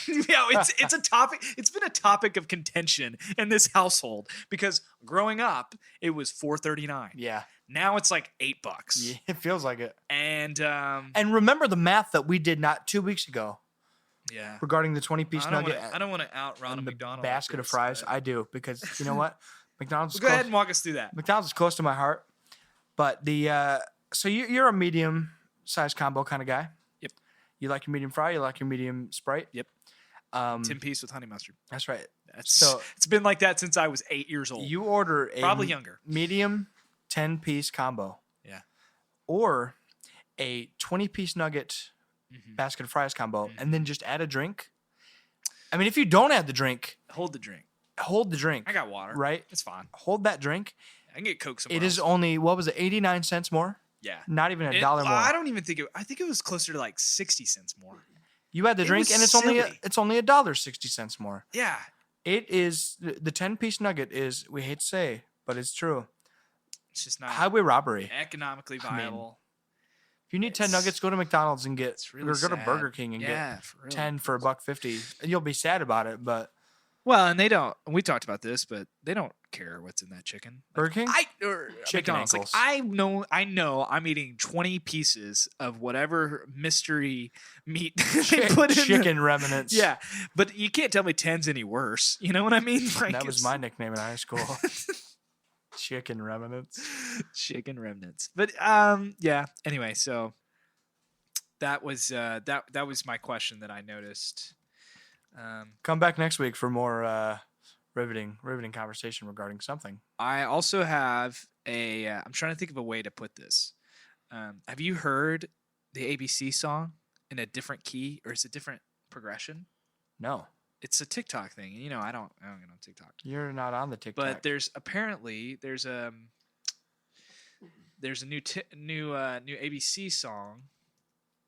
It's a topic. It's been a topic of contention in this household because growing up it was $4.39. Yeah. Now it's like $8. Yeah, it feels like it. And And remember the math that we did not 2 weeks ago yeah, regarding the 20-piece I don't nugget want to outrun a and the McDonald's basket of fries. I do, because you know what? McDonald's is Go ahead close. and walk us through that. McDonald's is close to my heart. But so you're a medium-sized combo kind of guy. Yep. You like your medium fry. You like your medium Sprite. Yep. 10-piece with honey mustard. That's right. So it's been like that since I was 8 years old. You order a Probably younger. medium 10-piece combo. Yeah. Or a 20-piece nugget Mm-hmm. basket of fries combo, and then just add a drink. I mean, if you don't add the drink, Hold the drink. hold the drink. I got water. Right? It's fine. Hold that drink. I can get Coke somewhere It is else. only, what was it, 89 cents more? Yeah. Not even a dollar more. I don't even think I think it was closer to like 60 cents more. You add the it drink, was and it's silly. only $1.60 more. Yeah. It is the 10-piece nugget is, we hate to say, but it's true, It's just not highway robbery. economically I mean, viable. If you need 10 it's- nuggets, go to McDonald's and get, It's really or go to sad. Burger King and Yeah, get for real. 10 for $1.50. And you'll be sad about it, but Well, and they don't. We talked about this, but they don't care what's in that chicken. Burger King? Or Chicken McDonald's. Like, ankles. I know. I'm eating 20 pieces of whatever mystery meat they put in. chicken remnants. Yeah, but you can't tell me 10's any worse. You know what I mean? Like, That was it's my nickname in high school. Chicken remnants. chicken remnants. But yeah. Anyway, so that was that was my question that I noticed. Come back next week for more riveting conversation regarding something. I also have a. I'm trying to think of a way to put this. Have you heard the ABC song in a different key, or is it different progression? No, It's a TikTok thing. You know, I don't get on TikTok, you're not on the TikTok. but there's a new ABC song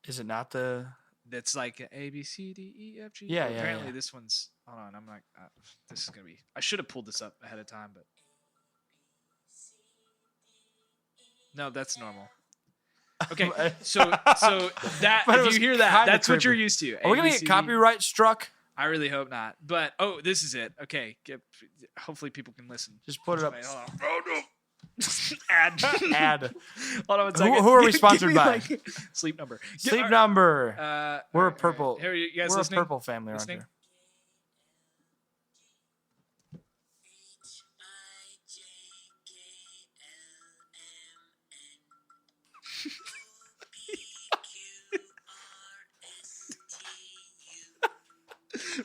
Is it not the? that's like A B C D E F G. Yeah, Well, yeah, apparently yeah. this one's. Hold on, I'm like, this is gonna be. I should have pulled this up ahead of time, but no, that's normal. Okay, so that But it if was you hear that, kinda that's what you're creepy. used to. Are we gonna get ABCD. copyright struck? I really hope not. But this is it. Okay, hopefully people can listen. Just put it up. Wait, hold on. Oh no. Ad. Ad. Hold on one second. Who are we Give sponsored me, by? like, sleep number. Sleep number. We're a all right. purple. Here, you guys We're a listening? purple family around Listening? here.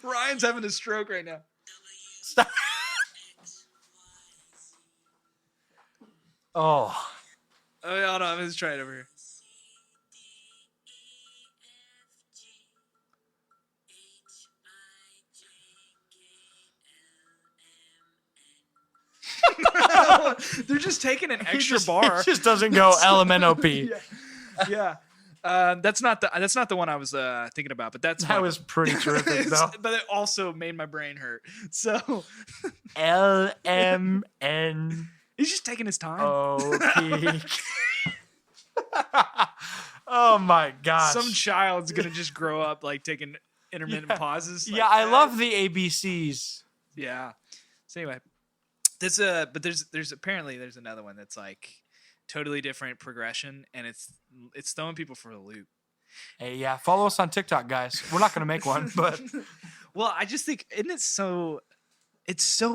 Ryan's having a stroke right now. Stop. Oh. Oh, hold on. Let's try it over here. They're just taking an extra bar. It just doesn't go LMNOP. Yeah. That's not the one I was thinking about, but That was pretty terrific, though. But it also made my brain hurt. So LMNOP. he's just taking his time. Oh my gosh. Some child's gonna just grow up like taking intermittent pauses. Like Yeah, I that. love the ABCs. Yeah. So anyway, there's apparently there's another one that's like totally different progression, and it's throwing people for a loop. Hey, yeah, follow us on TikTok, guys. We're not gonna make one, but Well, I just think it's so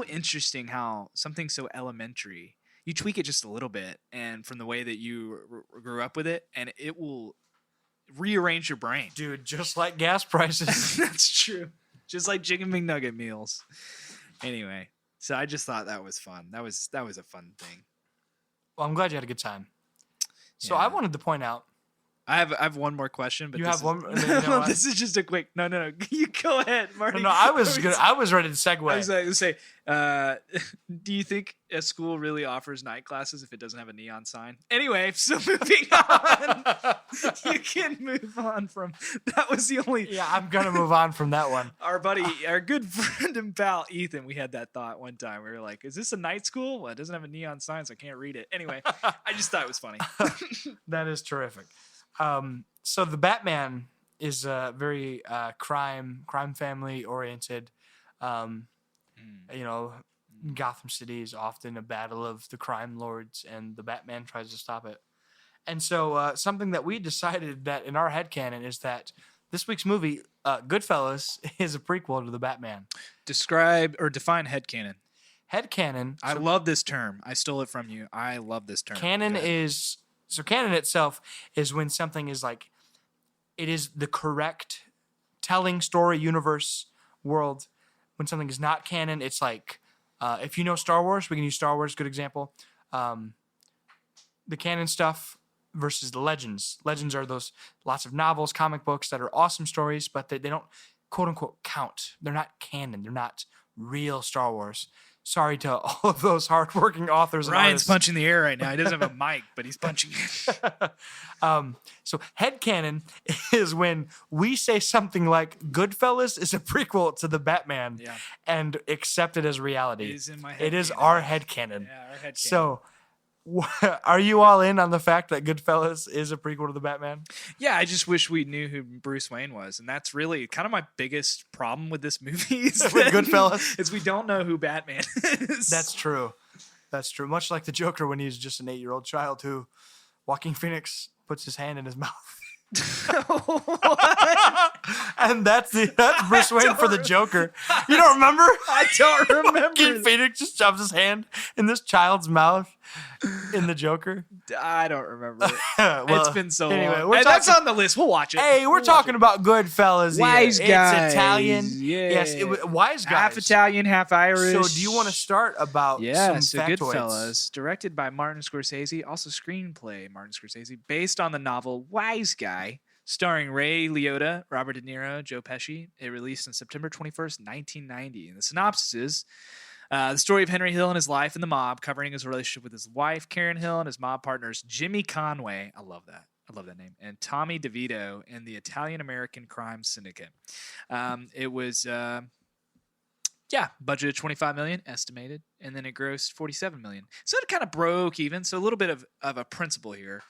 interesting how something so elementary, you tweak it just a little bit, and from the way that you grew up with it, and it will rearrange your brain. dude, just like gas prices. That's true. Just like chicken McNugget meals. Anyway, so I just thought that was fun. That was a fun thing. Well, I'm glad you had a good time. So Yeah. I wanted to point out. I have one more question, but You this have is- one. You know what? this is just a quick. No. You go ahead, Marty. No, I was good. I was ready to segue. I was like to say, do you think a school really offers night classes if it doesn't have a neon sign? Anyway, so moving on, you can move on from. That was the only. Yeah, I'm gonna move on from that one. Our buddy, our good friend and pal Ethan, we had that thought one time. We were like, "Is this a night school? Well, it doesn't have a neon sign, so I can't read it." Anyway, I just thought it was funny. That is terrific. So the Batman is very crime family oriented. You know, Gotham City is often a battle of the crime lords, and the Batman tries to stop it. And so something that we decided that in our headcanon is that this week's movie, Goodfellas, is a prequel to the Batman. Describe or define headcanon. Headcanon. I love this term. I stole it from you. I love this term. Canon Go ahead. is so canon itself is when something is like it is the correct telling story universe world. When something is not canon, it's like if you know Star Wars, we can use Star Wars, good example. The canon stuff versus the legends. Legends are those lots of novels, comic books that are awesome stories, but they don't quote unquote count. They're not canon. They're not real Star Wars. Sorry to all of those hardworking authors. And Ryan's artists. punching the air right now. He doesn't have a mic, but he's punching it. So headcanon is when we say something like Goodfellas is a prequel to the Batman Yeah. and accept it as reality. It is in my It is headcanon. our headcanon. Yeah, our headcanon. So are you all in on the fact that Goodfellas is a prequel to the Batman? Yeah, I just wish we knew who Bruce Wayne was, and that's really kind of my biggest problem with this movie. Is With Goodfellas? is we don't know who Batman is. That's true. That's true. Much like the Joker when he's just an 8-year-old child who Joaquin Phoenix puts his hand in his mouth. And that's Bruce Wayne for the Joker. You don't remember? I don't remember. Joaquin Phoenix just shoves his hand in this child's mouth in the Joker. I don't remember. Well, It's been so anyway, long. we're Hey, that's talking- on the list. We'll watch it. Hey, we're talking about Goodfellas here. Wise Guys. It's Italian. Yeah. Yes, Wise Guys. Half Italian, half Irish. So do you want to start about Yeah, some so factoids? Goodfellas, directed by Martin Scorsese, also screenplay Martin Scorsese, based on the novel Wise Guy, starring Ray Liotta, Robert De Niro, Joe Pesci. It released on September 21st, 1990. And the synopsis is the story of Henry Hill and his life in the mob, covering his relationship with his wife, Karen Hill, and his mob partners, Jimmy Conway. I love that. I love that name. And Tommy DeVito in the Italian-American crime syndicate. It was... budgeted $25 million, estimated, and then it grossed $47 million. So it kind of broke even. So a little bit of a principle here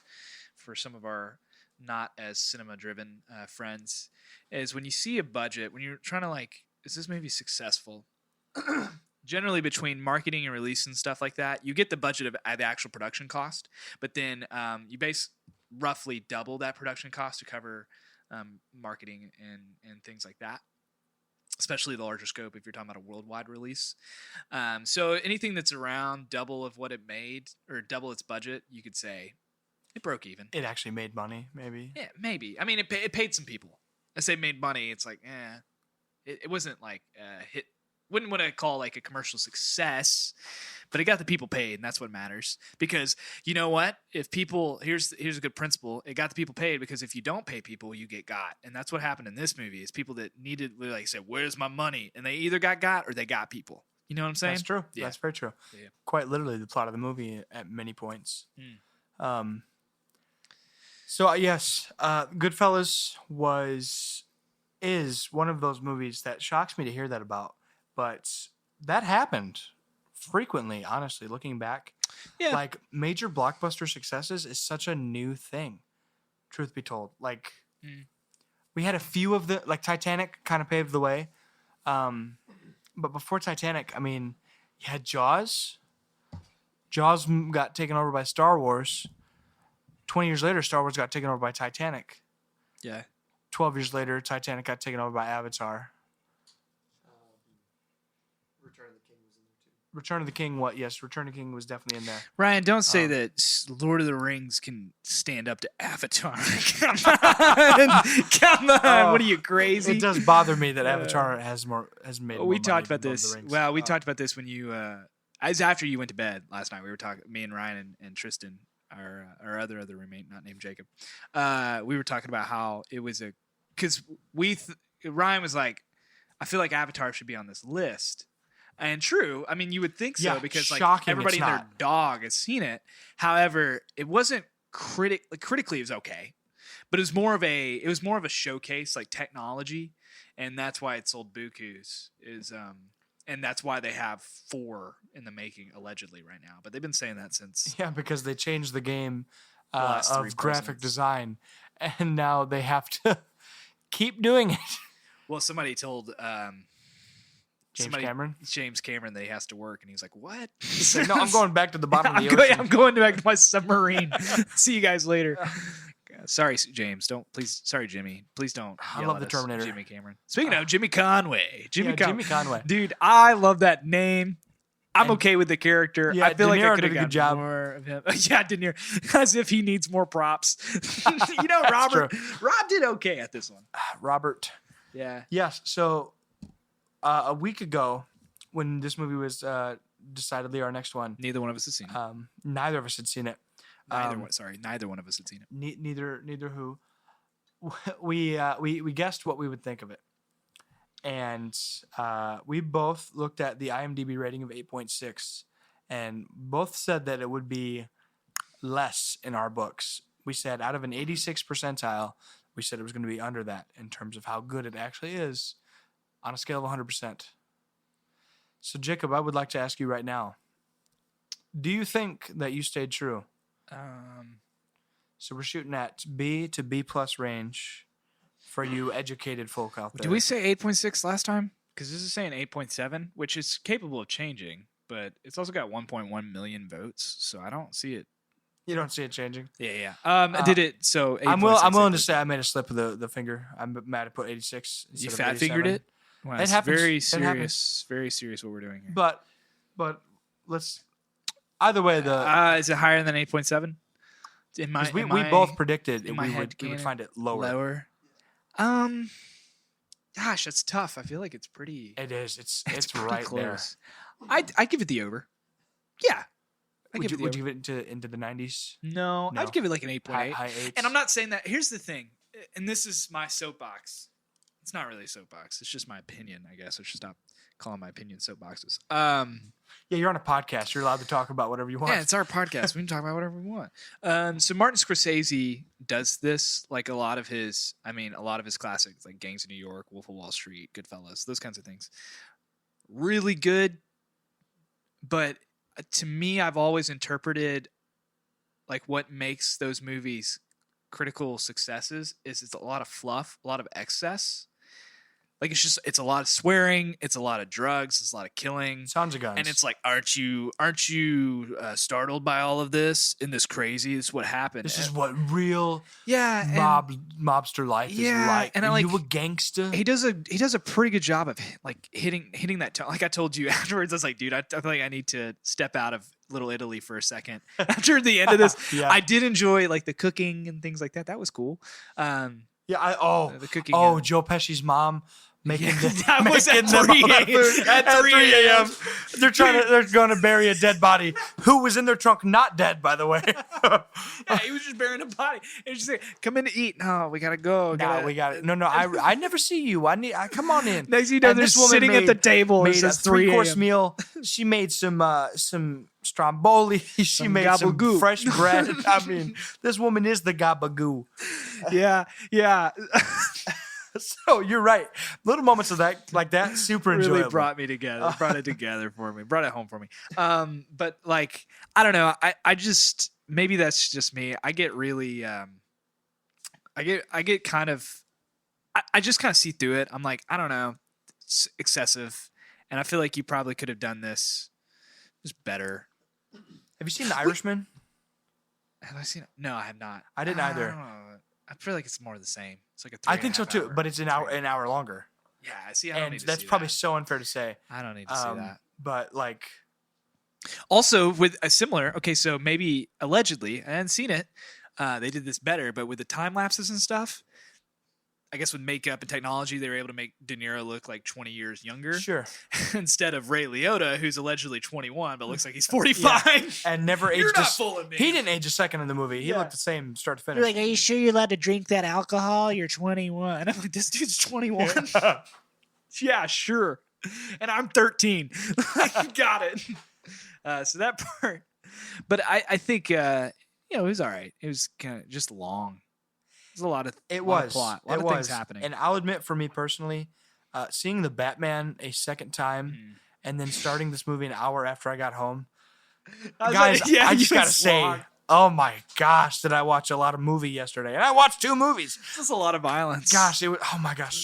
for some of our not as cinema driven friends is when you see a budget, when you're trying to like, is this movie successful? Generally, between marketing and release and stuff like that, you get the budget of the actual production cost, but then you base roughly double that production cost to cover marketing and things like that, especially the larger scope if you're talking about a worldwide release. So anything that's around double of what it made or double its budget, you could say it broke even. It actually made money, maybe. Yeah, maybe. I mean, it paid some people. I say made money. It's like, it wasn't like a hit. Wouldn't want to call like a commercial success, but it got the people paid, and that's what matters. Because you know what? If people, here's a good principle. It got the people paid because if you don't pay people, you get got, and that's what happened in this movie. Is people that needed, like, said, "Where's my money?" and they either got or they got people. You know what I'm saying? That's true. Yeah. That's very true. Yeah. Quite literally, the plot of the movie at many points. Mm. So yes, Goodfellas is one of those movies that shocks me to hear that about. But that happened frequently, honestly, looking back. Yeah. Like, major blockbuster successes is such a new thing, truth be told. Like, we had a few of the, like, Titanic kind of paved the way. But before Titanic, I mean, you had Jaws. Jaws got taken over by Star Wars. 20 years later, Star Wars got taken over by Titanic. Yeah. 12 years later, Titanic got taken over by Avatar. Return of the King, what? Yes, Return of the King was definitely in there. Ryan, don't say that Lord of the Rings can stand up to Avatar. Come on. Come on. What are you, crazy? It does bother me that Avatar has made more we money talked about than Lord of this. the Rings. Well, we talked about this when you as after you went to bed last night. We were talking, me and Ryan and Tristan, our other roommate, not named Jacob. We were talking about how it was because Ryan was like, I feel like Avatar should be on this list. And true, I mean, you would think so because like everybody and their dog has seen it. However, it wasn't critically it was okay, but it was more of a showcase, like technology, and that's why it sold bukus. And that's why they have 4 in the making allegedly right now. But they've been saying that since because they changed the game last 3 of graphic presidents. Design, and now they have to keep doing it. Well, somebody told James Cameron that he has to work, and he's like, "What?" He said, "No, I'm going back to the bottom of the ocean. I'm going back to my submarine. See you guys later." Sorry, James. Sorry, Jimmy. Please don't. I love the Terminator. Jimmy Cameron. Speaking of Jimmy Conway, Jimmy Conway, dude, I love that name. I'm okay with the character. Yeah, I feel like I could did have a good got job. more of him. Yeah, De Niro, as if he needs more props. Rob did okay at this one. Robert. Yeah. Yes. So a week ago, when this movie was decidedly our next one, Neither one of us had seen it. neither of us had seen it. Neither one of us had seen it. Neither who. We guessed what we would think of it, and we both looked at the IMDb rating of 8.6, and both said that it would be less in our books. We said out of an 86 percentile, we said it was going to be under that in terms of how good it actually is on a scale of 100%. So Jacob, I would like to ask you right now, do you think that you stayed true? So we're shooting at B to B plus range for you educated folk out there. Did we say 8.6 last time? Because this is saying 8.7, which is capable of changing, but it's also got 1.1 million votes, so I don't see it. You don't see it changing? Yeah. I did it, so 8. I'm willing to say I made a slip of the finger. I'm mad to put 86 instead You of fat figured 87. it? Wow, It it's happens. very It serious. happens. Very serious what we're doing here. But let's either way is it higher than 8.7? we both predicted in my we head would find it lower. Gosh, that's tough. I feel like it's pretty. It is. It's pretty right close. I give it the over. Yeah. Would you give it into the 90s? No, I'd give it like an 8.8. High 8s. And I'm not saying that. Here's the thing, and this is my soapbox. It's not really a soapbox. It's just my opinion, I guess. I should stop calling my opinion soapboxes. Yeah, you're on a podcast. You're allowed to talk about whatever you want. Yeah, it's our podcast. We can talk about whatever we want. So Martin Scorsese does this, like a lot of his classics, like Gangs of New York, Wolf of Wall Street, Goodfellas, those kinds of things. Really good, but to me, I've always interpreted like what makes those movies critical successes is it's a lot of fluff, a lot of excess. Like it's a lot of swearing, it's a lot of drugs, it's a lot of killing, Sounds of guns. and it's like, aren't you startled by all of this? And this crazy? This is what happened. This is what real mobster life is like. And Are you a gangster? He does a pretty good job of like hitting that tone. Like I told you afterwards, I was like, dude, I feel like I need to step out of Little Italy for a second after the end of this. Yeah. I did enjoy like the cooking and things like that. That was cool. The cooking. Joe Pesci's mom making that was making at them 3 all that food at 3 a.m. They're going to bury a dead body who was in their trunk, not dead, by the way. Yeah, he was just burying a body. And she's like, "Come in to eat." No, we gotta go. We got it. No, I never see you. I come on in. Next you know, they're sitting at the table. Made It a says 3 3-course a.m. meal. She made some stromboli. She Some made gabagoo. some fresh bread. I mean, this woman is the gabagoo. Yeah. So you're right. Little moments of that, like that, super enjoyable. Really brought me together. Brought it together for me. Brought it home for me. But like, I don't know. I just, maybe that's just me. I get really, I get kind of, I just kind of see through it. I'm like, I don't know. It's excessive. And I feel like you probably could have done this just better. Have you seen The Irishman? Have I seen it? No, I have not. I didn't either. don't know. I feel like it's more the same. It's like a I think so 3.5 too, hour. but it's an hour longer. Yeah, see, I don't need And to that's see probably that. so unfair to say. I don't need to see that. But like, Also, with a similar, okay, so maybe allegedly, I hadn't seen it. They did this better, but with the time lapses and stuff, I guess with makeup and technology, they were able to make De Niro look like 20 years younger. sure. Instead of Ray Liotta, who's allegedly 21, but looks like he's 45. And never aged. You're not fooling me. He didn't age a second in the movie. He Yeah. looked the same start to finish. You're like, are you sure you're allowed to drink that alcohol? You're 21. And I'm like, this dude's 21. Yeah, sure. And I'm 13. Got it. So that part. But I think, it was all right. It was kind of just long. There's a lot of plot, a lot of things happening. And I'll admit, for me personally, seeing the Batman a second time and then starting this movie an hour after I got home, guys, I just gotta say, oh my gosh, did I watch a lot of movie yesterday? And I watched 2 movies. This is a lot of violence. Gosh, it was, oh my gosh,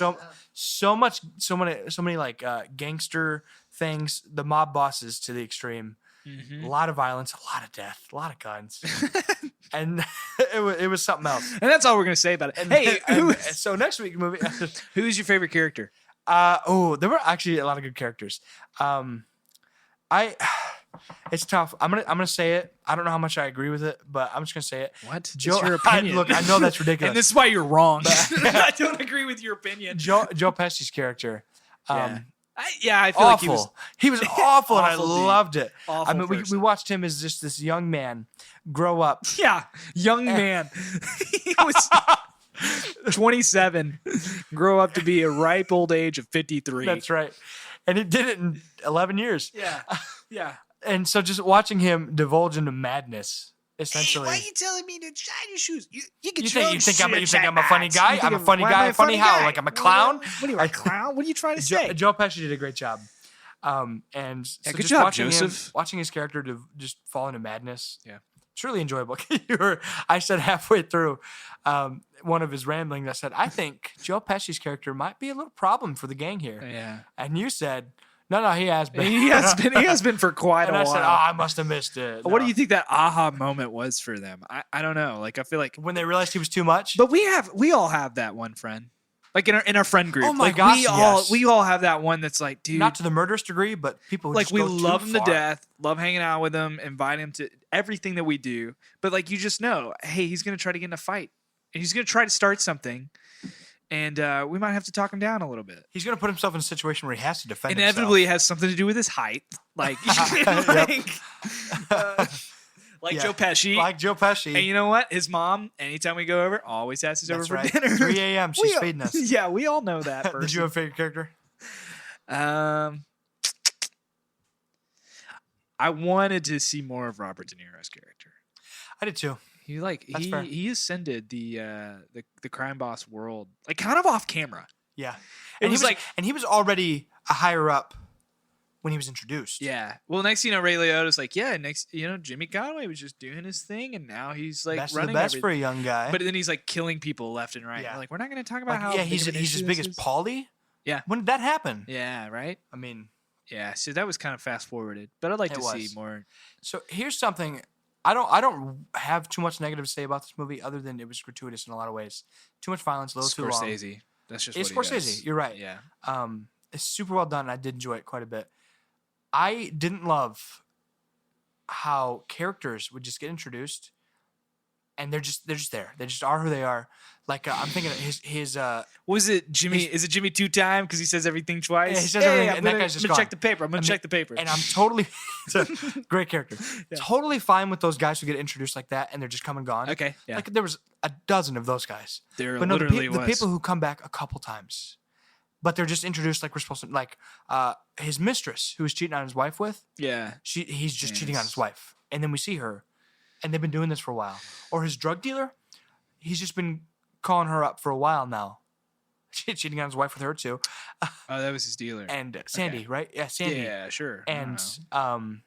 so many like gangster things, the mob bosses to the extreme. Mm-hmm. A lot of violence, a lot of death, a lot of guns, and it was something else. And that's all we're gonna say about it. And, Hey, so next week's movie, who's your favorite character? there were actually a lot of good characters. It's tough. I'm gonna say it. I don't know how much I agree with it, but I'm just gonna say it. What? Joe, It's your opinion. look, I know that's ridiculous. And this is why you're wrong. I don't agree with your opinion. Joe Pesci's character. I feel Awful. like he was awful, and I Awful dude. loved it. Awful I mean, we person. watched him as just this young man grow up. Yeah, young man. He was 27, grow up to be a ripe old age of 53. That's right. And he did it in 11 years. Yeah. And so just watching him divulge into madness, essentially. Hey, why are you telling me to shine your shoes? You get You your own think shit, I'm a funny Max. guy? You think I'm a funny why guy. am I a Funny how? guy? Like I'm a clown? What are you, a clown? What are you trying to say? Joe Pesci did a great job. And so good just job, watching Joseph. watching his character to just fall into madness. Yeah. Truly enjoyable. I said halfway through one of his ramblings, I said, I think Joe Pesci's character might be a little problem for the gang here. Yeah. And you said, no, he has been. He has been for quite And a I while. said, I must have missed it. What No. do you think that aha moment was for them? I don't know. Like I feel like, When they realized he was too much? but we all have that one friend, like in our friend group. Oh my like gosh, we yes. all have that one that's like, dude, Not to the murderous degree, but people who like just we go love too him to far. death, love hanging out with him, invite him to everything that we do. But like you just know, hey, he's gonna try to get in a fight, and he's gonna try to start something, and we might have to talk him down a little bit. He's going to put himself in a situation where he has to defend Inevitably, it has something to do with his height, like like Yeah. Joe Pesci. himself. Like Joe Pesci. And you know what? His mom, anytime we go over, always asks us over That's for right. dinner. 3 a.m. She's We all- feeding us. Yeah, we all know that person. Did you have a favorite character? I wanted to see more of Robert De Niro's character. I did too. That's fair. He ascended the crime boss world, like kind of off camera. Yeah. It was like- he was already a higher up, when he was introduced. Yeah. Well, next thing you know, Ray Liotta's like, yeah, Jimmy Conway was just doing his thing, and now he's like Best of the running best everything. for a young guy. But then he's like killing people left and right. Yeah. We're like, we're not going to talk about like, how yeah, big he's of an as issue big this as is. Paulie. Yeah. When did that happen? Yeah. Right. I mean, Yeah. So that was kind of fast forwarded, but I'd like It to see was. more. so here's something. I don't have too much negative to say about this movie, other than it was gratuitous in a lot of ways. Too much violence, a little too long. Scorsese. That's just It's what he Scorsese. does. You're right. Yeah. It's super well done. I did enjoy it quite a bit. I didn't love how characters would just get introduced, and they're just there. They just are who they are. Like I'm thinking of his Was it Jimmy? Is it Jimmy two time? Because he says everything twice. Yeah, he says everything, I'm and that gonna, guy's just I'm gonna check gone. the paper. I'm gonna check the paper. and I'm totally it's a great character. Yeah. Totally fine with those guys who get introduced like that, and they're just come and gone. Okay. Yeah. Like there was a dozen of those guys. There But no, literally the was. people who come back a couple times, but they're just introduced like we're supposed to. Like his mistress, who was cheating on his wife with, Yeah. he's just cheating on Yes. his wife, and then we see her, and they've been doing this for a while. Or his drug dealer, he's just been calling her up for a while now, cheating on his wife with her too. Oh, that was his dealer. And Sandy, right? Yeah, Sandy. Yeah, sure. I don't And know.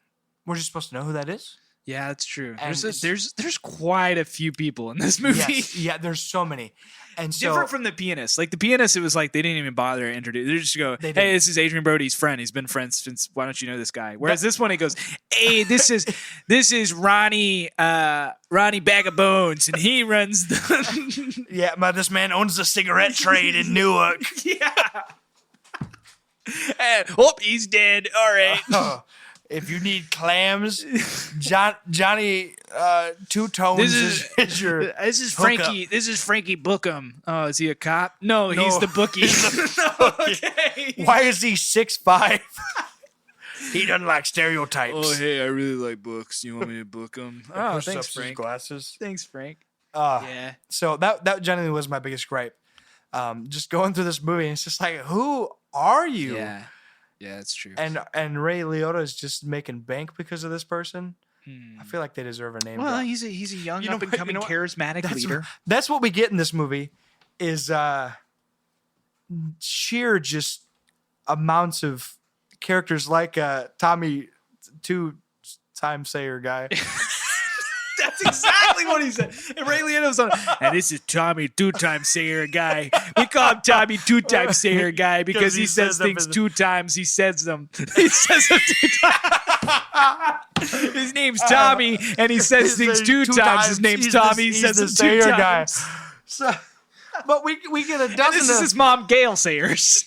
we're just supposed to know who that is. Yeah, that's true. And There's quite a few people in this movie. Yes, yeah, there's so many, and so Different from the pianist. Like the pianist, it was like they didn't even bother to introduce. They just go, They "Hey, didn't. this is Adrian Brody's friend. He's been friends since. Why don't you know this guy?" Whereas this one, it goes, "Hey, this is Ronnie Bag of Bones, and he runs the yeah, but this man owns the cigarette trade in Newark. yeah." And, oh, he's dead. All right. If you need clams, Johnny Two Tones is your. This is hookup. Frankie. This is Frankie Bookham. Oh, is he a cop? No, he's the bookie. Okay. Why is he 6'5"? He doesn't like stereotypes. Oh, hey, I really like books. You want me to book them? Oh, Pushes thanks, up his Frank. glasses. Thanks, Frank. Uh, Yeah. So that generally was my biggest gripe. Just going through this movie, and it's just like, who are you? Yeah. Yeah, that's true. And Ray Liotta is just making bank because of this person. I feel like they deserve a name. Well, drop. he's a young, You know up and what- coming, you know what? charismatic leader. That's what we get in this movie is sheer just amounts of characters like Tommy two-time sayer guy. That's exactly what he said. And Ray Liotta was on. And this is Tommy two-time sayer guy. We call him Tommy two-time sayer guy because he says them things in the- 2 times. He says them. He says them 2 times. His name's Tommy, and he says things 2 times. His name's He's Tommy. He he's says the them 2 Sayer guy. times. So, but we get a And dozen. this is of, his mom, Gail Sayers.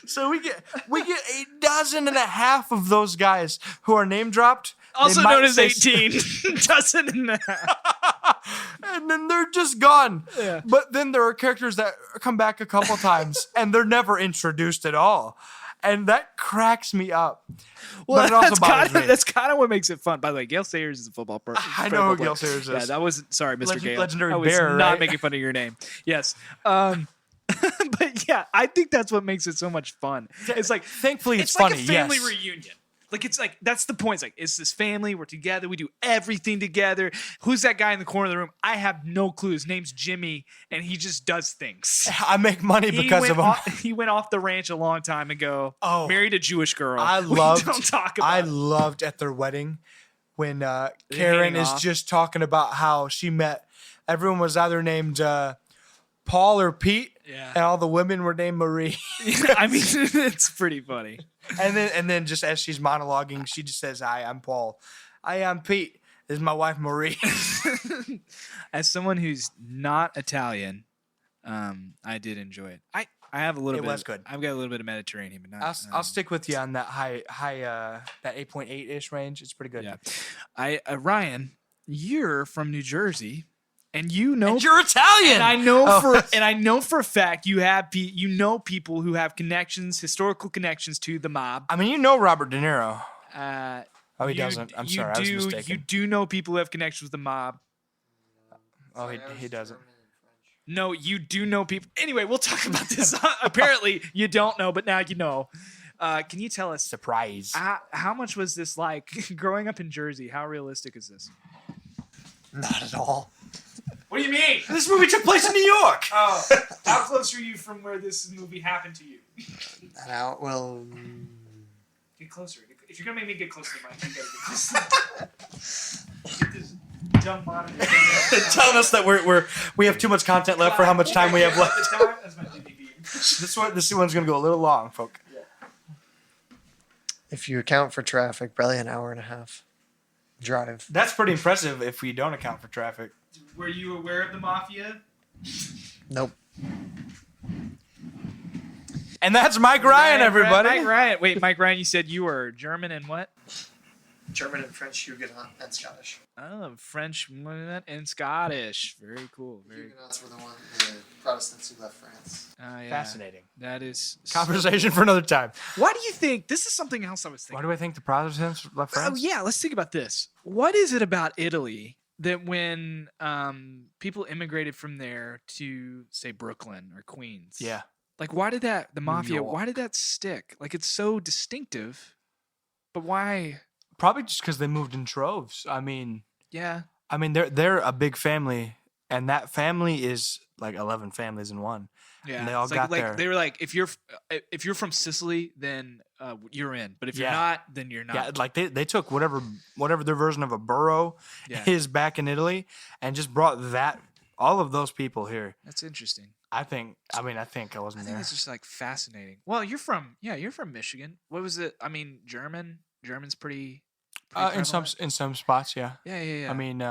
so we get a dozen and a half of those guys who are name dropped. They Also might known as say 18. Dozen and a half. and then they're just gone. Yeah. But then there are characters that come back a couple times and they're never introduced at all. And that cracks me up. Well, but it also that's bothers me. that's kind of what makes it fun. By the way, Gail Sayers is a football person. I know who Gail Sayers is. Yeah, that was sorry, Mr. Gale. Legendary I was Bear, not right? making fun of your name. Yes. But yeah, I think that's what makes it so much fun. It's like Thankfully, it's like funny. a family yes. reunion. Like it's like that's the point. It's like it's this family. We're together. We do everything together. Who's that guy in the corner of the room? I have no clue. His name's Jimmy, and he just does things. I make money because of him. He went off the ranch a long time ago. Oh. Married a Jewish girl. I We loved. don't talk about. I it. loved at their wedding when Karen handing is off. just talking about how she met. Everyone was either named Paul or Pete, Yeah. and all the women were named Marie. I mean, it's pretty funny. and then just as she's monologuing, she just says, "Hi, I'm Paul. Hi, I'm Pete. This is my wife Marie." As someone who's not Italian, I did enjoy it. I have a little It bit. was good. I've got a little bit of Mediterranean, but not. I'll stick with you on that high that 8.8 ish range. It's pretty good. Yeah. Ryan, you're from New Jersey, and you know. And you're Italian. And I know Oh. I know for a fact you have people who have connections, historical connections to the mob. I mean, you know Robert De Niro. Oh, he You- doesn't. I'm you sorry, I was do- mistaken. You do know people who have connections with the mob. Oh, Sorry, I he was doesn't. German and French. No, you do know people. Anyway, we'll talk about this. Apparently, you don't know, but now you know. Can you tell us Surprise. how much was this like growing up in Jersey? How realistic is this? Not at all. What do you mean? This movie took place in New York. Oh, how close are you from where this movie happened to you? Now, well, Get closer. If you're gonna make me get closer to the mic, you gotta get closer. Get this dumb monitor. Telling us that we have too much content left for how much time we have left. That's my DVD. This one's gonna go a little long, folk. if you account for traffic, probably an hour and a half drive. That's pretty impressive if we don't account for traffic. Were you aware of the mafia? Nope. And that's Mike Ryan, everybody. Mike Ryan. Wait, Mike Ryan, you said you were German and what? German and French, Huguenot, and Scottish. Oh, French and Scottish. Very cool. Very Huguenots were the Protestants who left France. yeah. Fascinating. That is Conversation for another time. Why do you think this is something else I was thinking? Why do I think the Protestants left Oh France? yeah, let's think about this. What is it about Italy that when people immigrated from there to say Brooklyn or Queens? Yeah. Like why did the mafia? York. Why did that stick? Like it's so distinctive, but why? Probably just because they moved in troves. I mean, Yeah. they're a big family, and that family is like 11 families in one. Yeah, And they all it's got like there. they were like, if you're from Sicily, then you're in. But if you're Yeah. not, then you're not. Yeah, like they took whatever their version of a borough Yeah. is back in Italy, and just brought all of those people here. That's interesting. I think I wasn't I think there. it's just like fascinating. Well, you're from Michigan. What was it? I mean, German's pretty In some prevalent. spots, yeah. Yeah. I mean,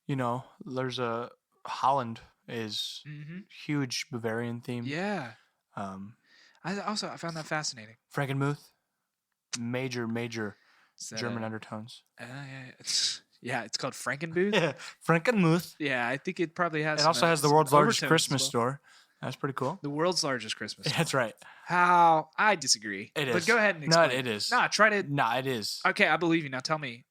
there's a Holland is huge Bavarian theme. Yeah. Um, I found that fascinating. Frankenmuth, major Is that German undertones. It's called Frankenbooth. Yeah, Frankenmuth. Yeah, I think it probably has. It also has the some world's largest overtones Christmas as well. store. That's pretty cool. The world's largest Christmas. store. That's right. How I disagree. It is. But go ahead and No, explain. it is. Nah, try to. Nah, it is. Okay, I believe you. Now tell me,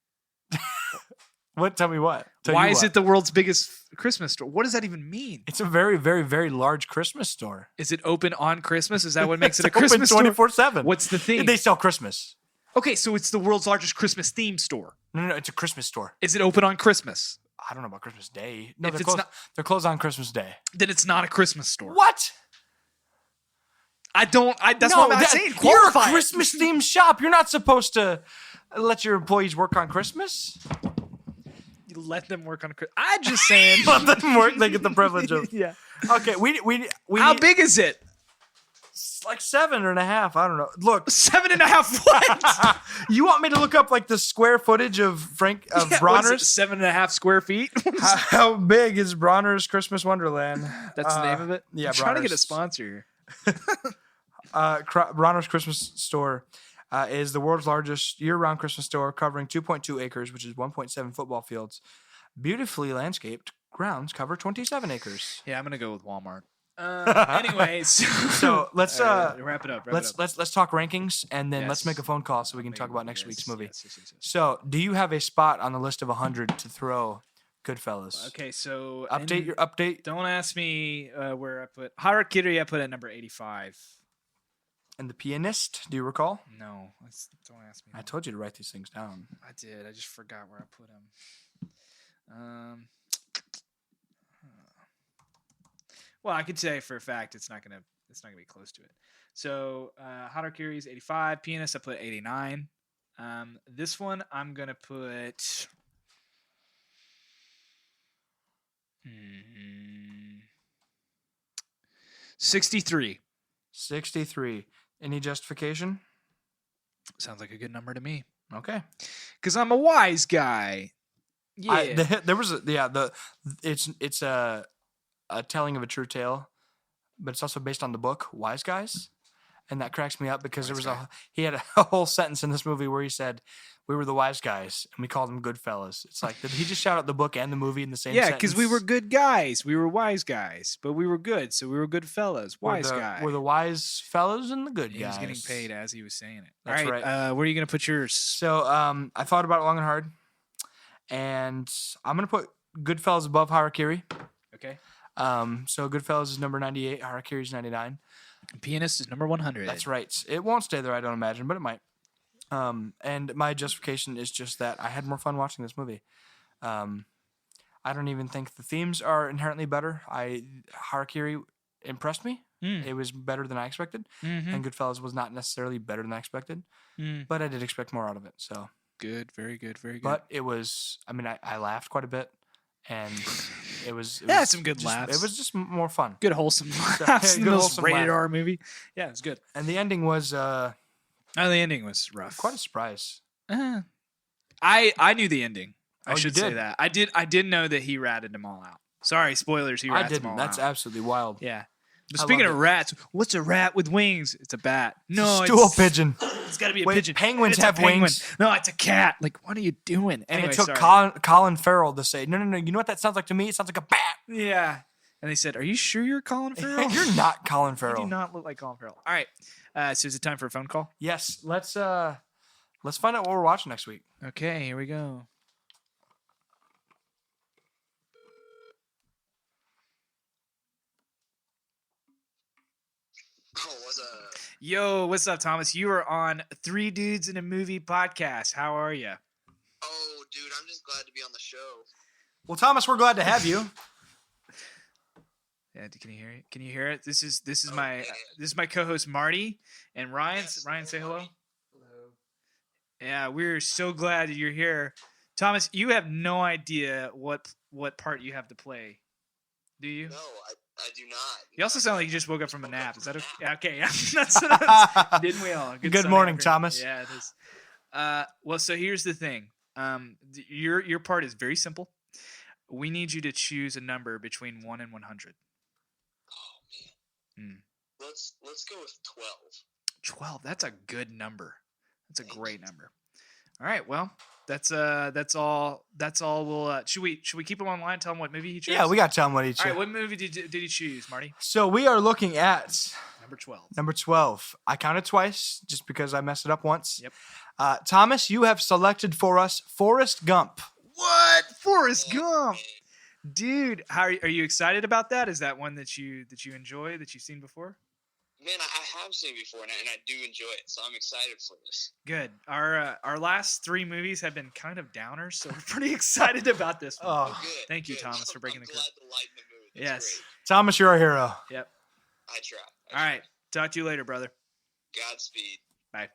What? Tell me what? Tell why you is what. it the world's biggest Christmas store? What does that even mean? It's a very, very, very large Christmas store. Is it open on Christmas? Is that what makes it a It's open Christmas store? 24/7. What's the theme? They sell Christmas. Okay, so it's the world's largest Christmas theme store. No, it's a Christmas store. Is it open on Christmas? I don't know about Christmas Day. No, If they're it's closed. not- They're closed on Christmas Day. Then it's not a Christmas store. What? That's No, what I'm saying. You're a Qualify it. Christmas themed shop. You're not supposed to let your employees work on Christmas. You let them work on Christmas. I'm just saying. Let them work. They get the privilege of. Yeah. Okay, we How need- big is it? It's like 7.5. I don't know. Look, 7.5 what? you want me to look up like the square footage of What is it, Bronner's? 7.5 square feet? How big is Bronner's Christmas Wonderland? That's the name of it? Yeah, I'm trying to get a Bronner's. sponsor. Bronner's Christmas store is the world's largest year-round Christmas store, covering 2.2 acres, which is 1.7 football fields. Beautifully landscaped grounds cover 27 acres. Yeah, I'm gonna go with Walmart. Anyways, So let's wrap it up. let's talk rankings, and then let's Yes. make a phone call so we can talk about next week's movie. Yes. So, do you have a spot on the list of 100 to throw Goodfellas? Okay, so Update your update. Don't ask me where I put Harakiri. I put at number 85. And the pianist, do you recall? No, don't ask me. I told you to write these things down. I did. I just forgot where I put him. Well, I could say for a fact it's not gonna be close to it. So Harakiri is 85. Pianist I put 89. This one I'm gonna put. 63. 63. Any justification? Sounds like a good number to me. Okay. Because I'm a wise guy. Yeah. It's a telling of a true tale, but it's also based on the book Wise Guys, and that cracks me up because he had a whole sentence in this movie where he said, "We were the wise guys, and we called them Goodfellas." It's like, did he just shout out the book and the movie in the same? Yeah, because because we were good guys. We were wise guys, but we were good, so we were good fellas. Wise guy. We're the wise fellas and the good He guys. was getting paid as he was saying it. That's All right. right. Where are you going to put yours? So I thought about it long and hard, and I'm gonna put Goodfellas above Harakiri. Okay. So Goodfellas is number 98, Harakiri is 99. Pianist is number 100. That's right. It won't stay there, I don't imagine, but it might. And my justification is just that I had more fun watching this movie. I don't even think the themes are inherently better. Harakiri impressed me. It was better than I expected, and Goodfellas was not necessarily better than I expected, but I did expect more out of it. So good, very good, very good. But it was. I mean, I laughed quite a bit, and it was some good laughs. It was just more fun. Good wholesome laughs. Good The most wholesome rated laugh. R movie. Yeah, it was good. And the ending was The ending was rough. quite a surprise. I knew the ending. I Oh, you should say did? that. I did know that he ratted them all out. Sorry, spoilers. He I rats them didn't. all That's out. absolutely wild. Yeah. But I speaking loved of it. rats, what's a rat with wings? It's a bat. No, Stool pigeon. It's got to be a Wait, pigeon. penguins It's a have penguin. wings. No, it's a cat. Like, what are you doing? And Anyway, it took sorry. Colin Farrell to say, no. You know what that sounds like to me? It sounds like a bat. Yeah. And they said, "Are you sure you're Colin Farrell? You're not Colin You Farrell. do not look like Colin Farrell." All right. So is it time for a phone call? Yes. Let's find out what we're watching next week. Okay, here we go. Oh, what's up? Yo, what's up, Thomas? You are on Three Dudes in a Movie podcast. How are you? Oh, dude, I'm just glad to be on the show. Well, Thomas, we're glad to have you. Yeah, can you hear it? Can you hear it? This is my Okay. this is my co-host Marty and Ryan. Yes, Ryan, say hello. Hello. Yeah, we're so glad that you're here, Thomas. You have no idea what part you have to play, do you? No, I do not. You also sound like you just woke up from a nap. Is that okay? Yeah, okay, yeah. That's didn't we all? Good Sunday morning, afternoon. Thomas. Yeah, it is. Well, so here's the thing. Your part is very simple. We need you to choose a number between 1 and 100. Oh man. Let's go with 12. 12. That's a good number. That's a Thank great you. number. All right. Well, that's all. We'll should we keep him online? Tell him what movie he chose. Yeah, we got to tell him what he chose. All right. What movie did he choose, Marty? So we are looking at Number 12. number 12. I counted twice just because I messed it up once. Yep. Thomas, you have selected for us Forrest Gump. What? Forrest Oh, Gump, man. dude. How are you excited about that? Is that one that you enjoy, that you've seen before? Man, I have seen it before, and I do enjoy it, so I'm excited for this. Good. Our last 3 movies have been kind of downers, so we're pretty excited about this one. Oh, Good. Thank you, good. Thomas, for breaking I'm the glad code. to lighten the mood. That's Yes. Thomas, you're our hero. Yep. great. I try. All right. Talk to you later, brother. Godspeed. Bye.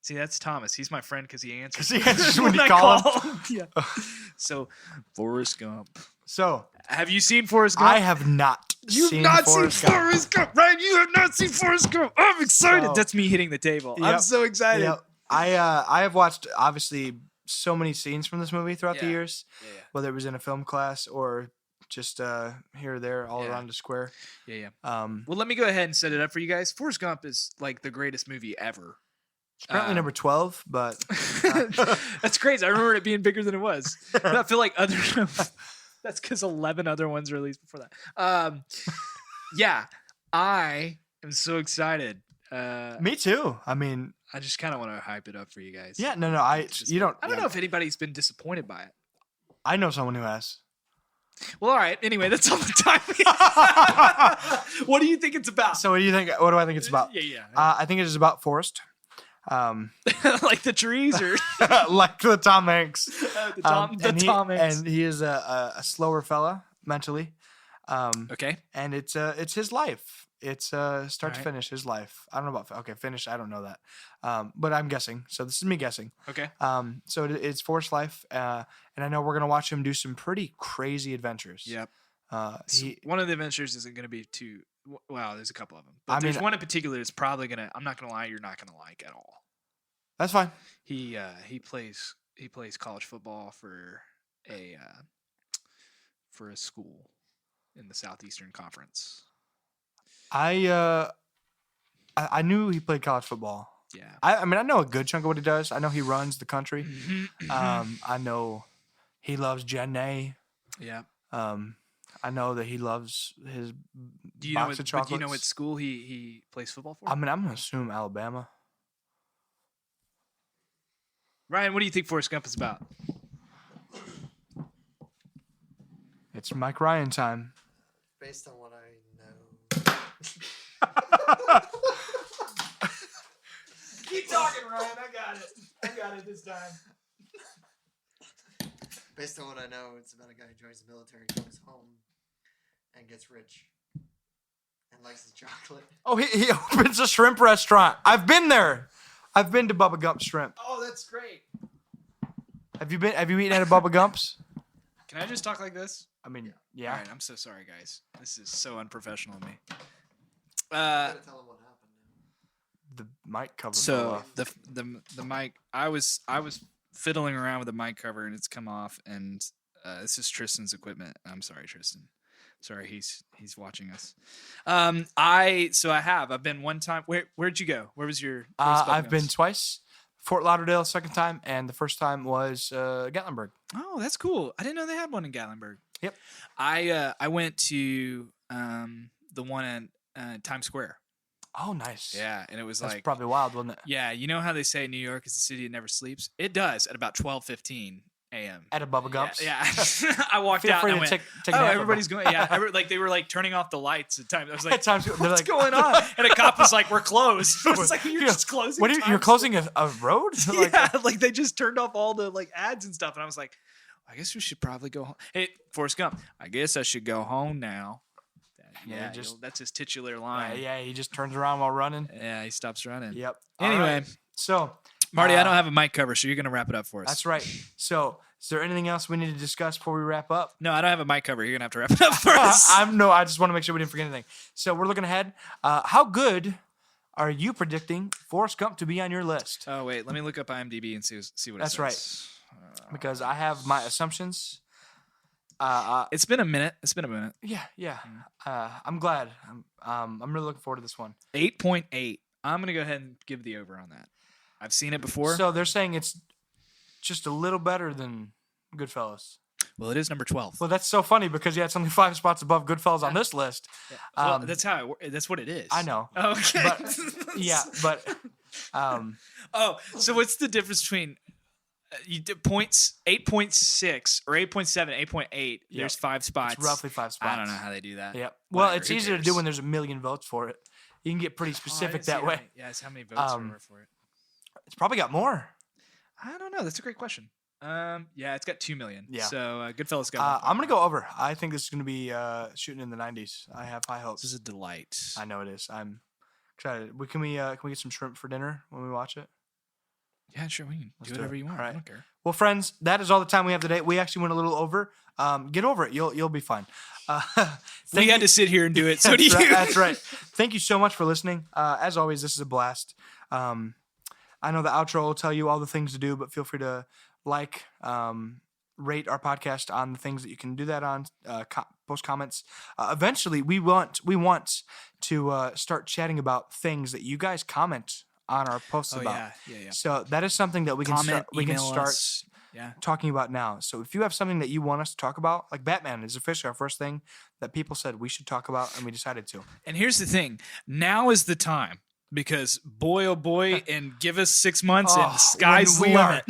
See, that's Thomas. He's my friend because he answers. 'Cause he answers when you I call him. Yeah. So, Forrest Gump. So Have you seen Forrest Gump? I have not You've seen not Forrest seen Gump. Forrest Gump, right? You have not seen Forrest Gump. I'm excited. So- That's me hitting the table. I'm Yep. so excited. Yep. I have watched obviously so many scenes from this movie throughout the Yeah. years, Yeah, whether it was in a film class or just here or there all Yeah. around the square. yeah. Um, Well, let me go ahead and set it up for you guys. Forrest Gump is like the greatest movie ever. it's currently number 12, but That's crazy. I remember it being bigger than it was. I feel like other. That's because 11 other ones released before that. Yeah, I am so excited. me too. I mean, I just kind of want to hype it up for you guys. yeah, no, It's just- you don't. I don't yeah, know if anybody's been disappointed by it. I know someone who has. Well, all right. Anyway, that's all the time we have. What do you think it's about? So what do you think? What do I think it's about? Yeah. I think it is about Forrest, Like the trees or like the Tom Hanks. the Tom Hanks. And he is a slower fella mentally. Okay. And it's his life. It's start to Alright. finish his life. I don't know about finish. I don't know that, but I'm guessing. So this is me guessing. Okay. So it's Forrest's life, and I know we're gonna watch him do some pretty crazy adventures. Yep. So One of the adventures isn't going to be too. Well, there's a couple of them, but I there's mean- one in particular that's probably gonna. I'm not gonna lie, you're not gonna like at all. that's fine. He plays college football for a school in the Southeastern Conference. I knew he played college football. Yeah. I mean I know a good chunk of what he does. I know he runs the country. Mm-hmm. I know he loves Jenny. Yeah. I know that he loves his Do you know box what? of But do you know chocolates. what school he plays football for? I mean, I'm gonna assume Alabama. Ryan, what do you think Forrest Gump is about? It's Mike Ryan time. Based on what I know. Keep talking, Ryan. I got it this time. Based on what I know, it's about a guy who joins the military, comes home, and gets rich, and likes his chocolate. Oh, he opens a shrimp restaurant. I've been there. I've been to Bubba Gump's Shrimp. Oh, that's great. Have you eaten at a Bubba Gump's? Can I just talk like this? I mean, All yeah. right, I'm so sorry, guys. This is so unprofessional of me. I gotta tell him what happened now. The mic cover fell So off. the mic, I was fiddling around with the mic cover and it's come off, and this is Tristan's equipment. I'm sorry, Tristan. Sorry, he's watching us. I've been one time. Where'd you go? Where was your? I've been twice. Fort Lauderdale, second time, and the first time was Gatlinburg. Oh, that's cool. I didn't know they had one in Gatlinburg. Yep. I went to the one at Times Square. Oh, nice. Yeah, and it was That's like probably wild, wasn't it? yeah. You know how they say New York is the city that never sleeps? It does at about 12:15 a.m. At a Bubba Gump's. Yeah, I walked Feel out free and I to went, take a oh, nap at everybody's Bubba." going. Yeah, like they were like turning off the lights at times. I was like, At Times Square, they're what's like- going on? And a cop was like, we're closed. I was like, you're just closing. What are you, you're Times closing a road? Like, yeah, like they just turned off all the like ads and stuff, and I was like, I guess we should probably go home. Hey, Forrest Gump, I guess I should go home now. Yeah, That's his titular line. yeah, he just turns around while running. Yeah, he stops running. Yep. Anyway, All right. So, Marty, I don't have a mic cover, so you're gonna wrap it up for us. that's right. So, is there anything else we need to discuss before we wrap up? No, I don't have a mic cover. You're gonna have to wrap it up for us. I just want to make sure we didn't forget anything. So, we're looking ahead. How good are you predicting Forrest Gump to be on your list? Oh wait, let me look up IMDb and see what it That's says. right. Because I have my assumptions. It's been a minute. Yeah. I'm glad. I'm really looking forward to this one. 8.8. I'm gonna go ahead and give the over on that. I've seen it before. So they're saying it's just a little better than Goodfellas. Well, it is number 12. Well, that's so funny because it's only 5 spots above Goodfellas on this list. Well, that's what it is. I know. Okay. But, yeah, but Oh, so what's the difference between you did points 8.6 or 8.7, 8.8? There's 5 spots. it's roughly 5 spots. I don't know how they do that. Yep. Well, Whatever, it's who easier to cares? do when there's a million votes for it. You can get pretty Oh, I specific didn't see that how way. many- yeah, it's how many votes there were for it. It's probably got more. I don't know. That's a great question. Yeah, it's got 2 million. Yeah. So Goodfellas got. I'm gonna go over. I think this is gonna be shooting in the 90s. I have high This hopes. is a delight. I know it is. I'm excited. Can we get some shrimp for dinner when we watch it? Yeah, sure. We can Let's do do whatever it. you want. All I right. don't care. Well, friends, that is all the time we have today. We actually went a little over. Get over it. You'll be fine. We had to sit here and do it. So do you. That's right. Thank you so much for listening. As always, this is a blast. I know the outro will tell you all the things to do, but feel free to rate our podcast on the things that you can do that on. Post comments. Eventually, we want to start chatting about things that you guys comment on our posts Oh about. yeah. So that is something that we can Comment, email start us. Yeah. talking about now. So if you have something that you want us to talk about, like Batman is officially our first thing that people said we should talk about, and we decided to. And here's the thing: now is the time. Because boy, oh boy, and give us 6 months and the sky's the when we limit.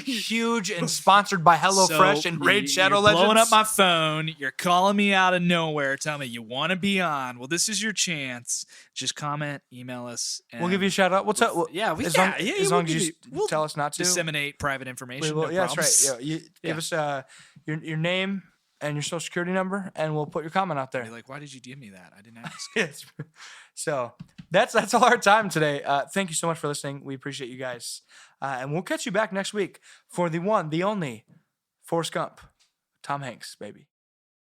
Huge and sponsored by HelloFresh and Raid Shadow you're Legends. blowing up my phone. You're calling me out of nowhere, telling me you want to be on. Well, this is your chance. Just comment, email us. And We'll give you a shout out. We'll tell. yeah, as long as you we'll tell us not to. disseminate private information. We will, no yeah, that's problems. right. Yeah, give us your name and your social security number, and we'll put your comment out there. Be like, why did you give me that? I didn't ask. Yes. So that's all our time today. Thank you so much for listening. We appreciate you guys, and we'll catch you back next week for the one, the only, Forrest Gump, Tom Hanks, baby.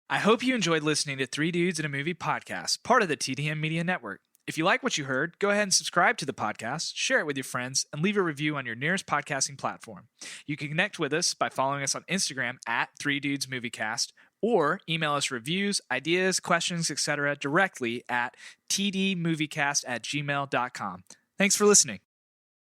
I hope you enjoyed listening to 3 Dudes in a Movie podcast, part of the TDM Media Network. If you like what you heard, go ahead and subscribe to the podcast, share it with your friends, and leave a review on your nearest podcasting platform. You can connect with us by following us on Instagram at 3dudesmoviecast, or email us reviews, ideas, questions, etc. directly at tdmoviecast@gmail.com. Thanks for listening.